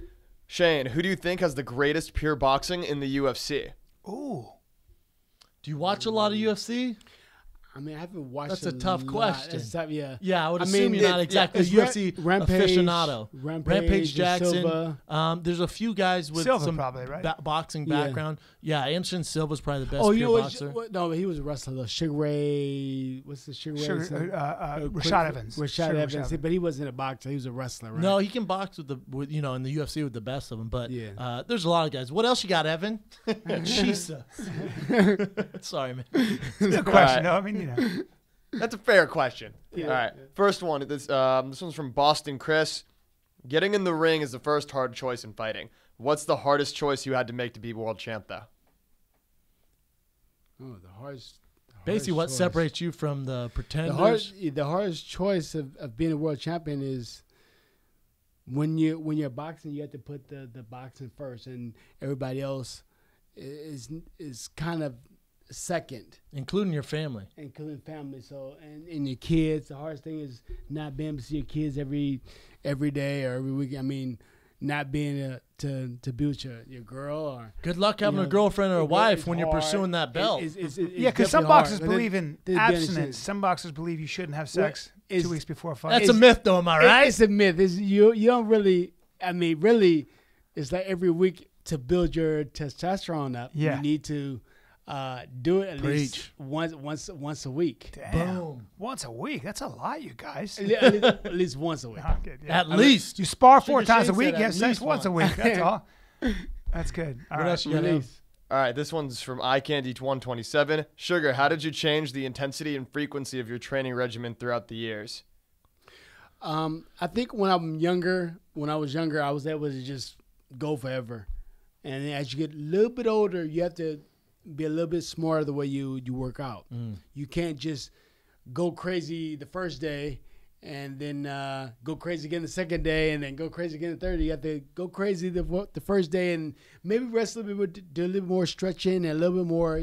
Shane, who do you think has the greatest pure boxing in the UFC? Ooh. Do you watch a lot of UFC? I mean, I haven't watched. That's a tough lot. question. It's tough, yeah. Yeah, I would I assume mean, you're not it- exactly a it's UFC Rampage, aficionado. Rampage Jackson. Silva. There's a few guys with Silva some probably, right? boxing Yeah. background. Yeah, Anderson Silva's probably the best Oh, pure you know boxer. No, but he was a wrestler though. Sugar Ray. What's the Sugar Ray? Rashad Evans. Rashad Sugar Evans. But he wasn't a boxer. He was a wrestler, right? No, he can box with in the UFC with the best of them. But Yeah. there's a lot of guys. What else you got, Evan? Jesus. Sorry, man. Good question. All right. No, I mean, That's a fair question. Yeah. All right, first one. This one's from Boston Chris. Getting in the ring is the first hard choice in fighting. What's the hardest choice you had to make to be world champ, though? Oh, the hardest. Basically, what choice. separates you from the pretenders? The hardest choice of being a world champion is when you're boxing, you have to put the boxing first, and everybody else is kind of second, Including your family. including family. So and your kids. The hardest thing is not being able to see your kids every day or every week. I mean, not being to be with your girl or. Good luck having You a know, girlfriend or a wife it's when you're hard. pursuing that belt. yeah, because some definitely boxers hard. But believe in there's abstinence. benefits. Some boxers believe you shouldn't have sex it's- 2 weeks before a fight. That's a myth, though, am I right? It's a myth. You don't really. I mean, really, it's like every week to build your testosterone up. Yeah. You need to do it at least Preach. once a week. Damn. Boom. Once a week. That's a lot, you guys. At least once a week. No, good, yeah. At least. You spar 4 Sugar times a Shane week, said you at have sex least once a one. week. That's all. That's good. All What right. else you got, Ev? All right, this one's from iCandy127. Sugar, how did you change the intensity and frequency of your training regimen throughout the years? I think when I was younger, I was able to just go forever. And then as you get a little bit older, you have to be a little bit smarter the way you work out. You can't just go crazy the first day and then go crazy again the second day, and then go crazy again the third day. You have to go crazy the first day, and maybe rest a little bit, do a little more stretching and a little bit more,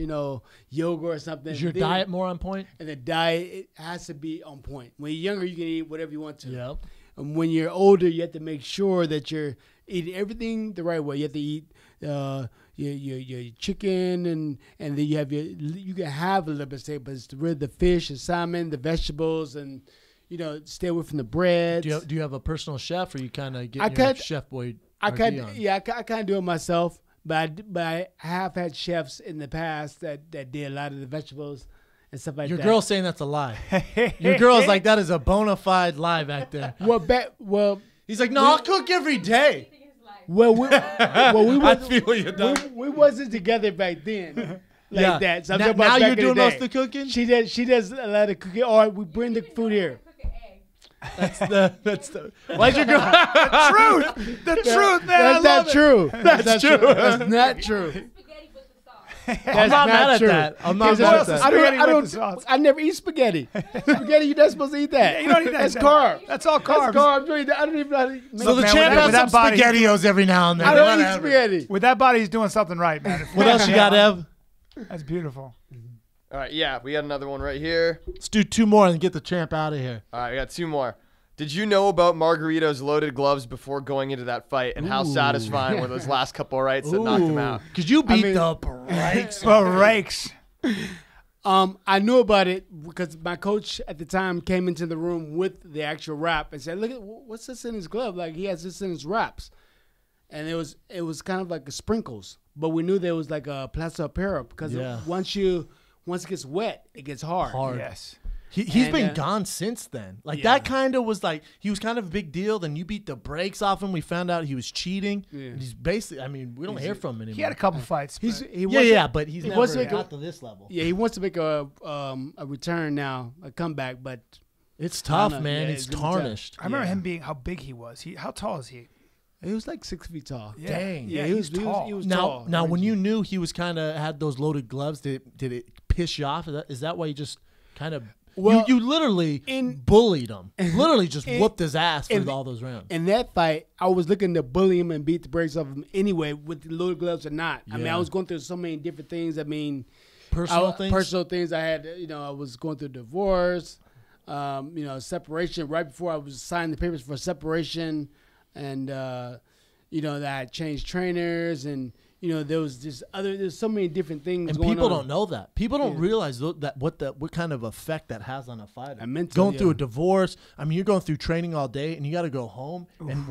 yoga or something. Is your diet more on point? And the diet, it has to be on point. When you're younger, you can eat whatever you want to. Yep. And when you're older, you have to make sure that you're eating everything the right way. You have to eat your chicken, and then you can have a little bit of steak, but it's really the fish, the salmon, the vegetables, and stay away from the breads. Do you have a personal chef, or you kind of get your chef boy? I kind of do it myself, but I have had chefs in the past that did a lot of the vegetables and stuff like that. Your girl's saying that's a lie. Your girl's like, that is a bona fide lie back there. He's like, no, I'll cook every day. We I feel you, dog. We wasn't together back then. That. So now you're doing most of the cooking? She does a lot of cooking. Or we bring the food here. That's the. Why's your girl? The truth, man. That's not true. That's true. That's not true. I'm not mad at that. I'm not mad at that. I never eat spaghetti. Spaghetti, you're not supposed to eat that. You don't eat that. That's carbs. That's all carbs. That's carbs. I don't even know how to make So the champ has some SpaghettiOs every now and then. I don't eat spaghetti. With that body, he's doing something right, man. What else you got, Ev? That's beautiful. All right, yeah, we got another one right here. Let's do 2 more and get the champ out of here. All right, we got 2 more. Did you know about Margarito's loaded gloves before going into that fight, and how satisfying were those last couple of rights that knocked him out? Because you beat the brakes. Brakes. I knew about it because my coach at the time came into the room with the actual wrap and said, "Look at what's this in his glove? Like he has this in his wraps," and it was kind of like a sprinkles, but we knew there was like a plaster apparel because once it gets wet, it gets hard. Yes. He's been gone since then. That kind of was like, he was kind of a big deal. Then you beat the brakes off him. We found out he was cheating. Yeah. He's basically, we don't hear from him anymore. He had a couple fights. But he's never got to this level. Yeah, he wants to make a return now, a comeback, but it's tough, man. It's tarnished. I remember him being how big he was. How tall is he? He was like 6 feet tall. Yeah. Dang. Yeah, he was tall. He was tall. Now, when you knew he was kind of had those loaded gloves, did it piss you off? Is that why you just kind of... Well, you literally bullied him. Literally just whooped his ass for all those rounds. In that fight, I was looking to bully him and beat the brakes off him anyway, with the loaded gloves or not. Yeah. I was going through so many different things. Personal things. I had, I was going through divorce, separation. Right before I was signing the papers for separation, and that I had changed trainers, and there's so many different things going on. And people don't know that. People don't realize that what kind of effect that has on a fighter. Going through a divorce. You're going through training all day, and you got to go home. And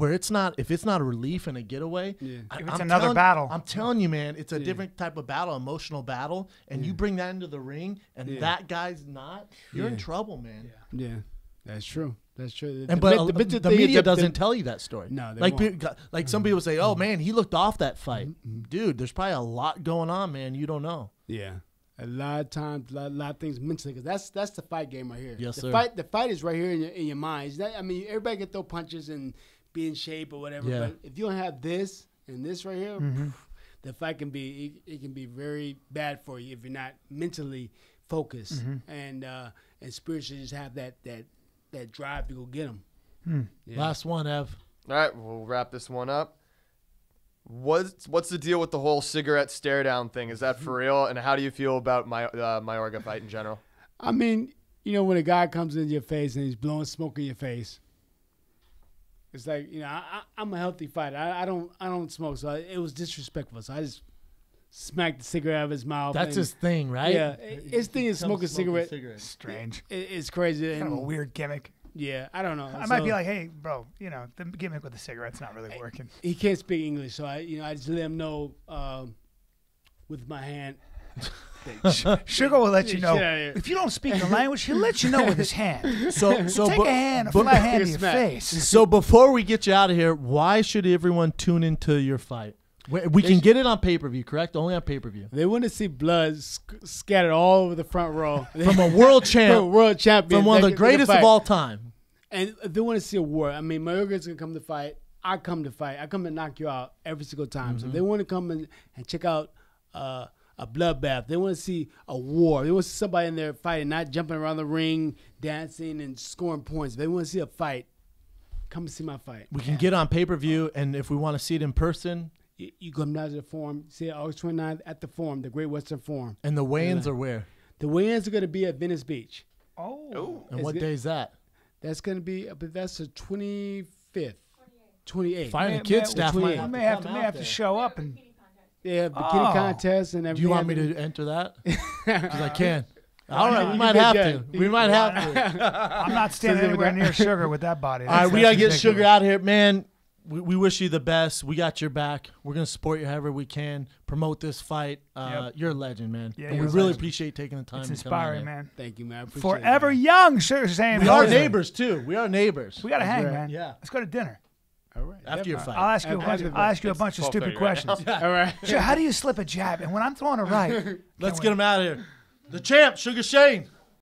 if it's not a relief and a getaway, it's another battle. I'm telling you, man, it's a different type of battle, emotional battle. And you bring that into the ring, and that guy's not. You're in trouble, man. Yeah, that's true. That's true. The media doesn't tell you that story. No, they won't. Some people say, "Oh man, he looked off that fight." Dude, there's probably a lot going on, man. You don't know. Yeah, a lot of times, a lot of things mentally. Because that's the fight game right here. Yes, sir. The fight is right here in your mind. Everybody can throw punches and be in shape or whatever. Yeah. But if you don't have this and this right here, the fight can be very bad for you if you're not mentally focused and spiritually just have that drive to go get him. Last one, Ev. All right, we'll wrap this one up. What's the deal with the whole cigarette stare down thing? Is that for real? And how do you feel about Mayorga fight in general? When a guy comes into your face and he's blowing smoke in your face, it's like, I'm a healthy fighter. I don't smoke, so it was disrespectful. So I just smacked the cigarette out of his mouth. That's his thing, right? Yeah, his thing is smoking cigarette. Strange. It's crazy. Kind of a weird gimmick. Yeah, I don't know. I might be like, hey, bro, the gimmick with the cigarette's not really working. He can't speak English, so I just let him know with my hand. Sugar will let you know. If you don't speak the language, he'll let you know with his hand. So take a flat hand to your face. So before we get you out of here, why should everyone tune into your fight? We can get it on pay-per-view, correct? Only on pay-per-view. They want to see blood scattered all over the front row. From a world champ. From a world champion. From one of the greatest of all time. And they want to see a war. Mayorga's going to come to fight. I come to fight. I come to knock you out every single time. So they want to come and check out a a bloodbath. They want to see a war. They want to see somebody in there fighting, not jumping around the ring, dancing, and scoring points. They want to see a fight. Come and see my fight. We can get on pay-per-view, and if we want to see it in person. You come down to the Forum. See it August 29th at the Forum, the Great Western Forum. And the weigh-ins are where? The weigh-ins are going to be at Venice Beach. Oh. And what day is that? That's going to be, that's the 25th. 28th. Fighting the kids staff might We may have to show up and. Yeah, bikini contest and everything. Do you want me to enter that? Because I can. All right, we might have to. We might have to. I'm not standing anywhere near Sugar with that body. All right, we got to get Sugar out of here. Man, we wish you the best. We got your back. We're going to support you however we can. Promote this fight. You're a legend, man. Yeah, and we really appreciate taking the time It's to come out inspiring, here. man. Thank you, man. I appreciate Forever it, young, Sugar Shane We are Mosley. neighbors, too. We are neighbors. We got to hang, right. man. Yeah. Let's go to dinner. All right. After your fight. I'll ask you. After I'll ask you a bunch of stupid 12:30 questions. right All right. Sure, how do you slip a jab? And when I'm throwing a right, Let's get him out of here. The champ, Sugar Shane.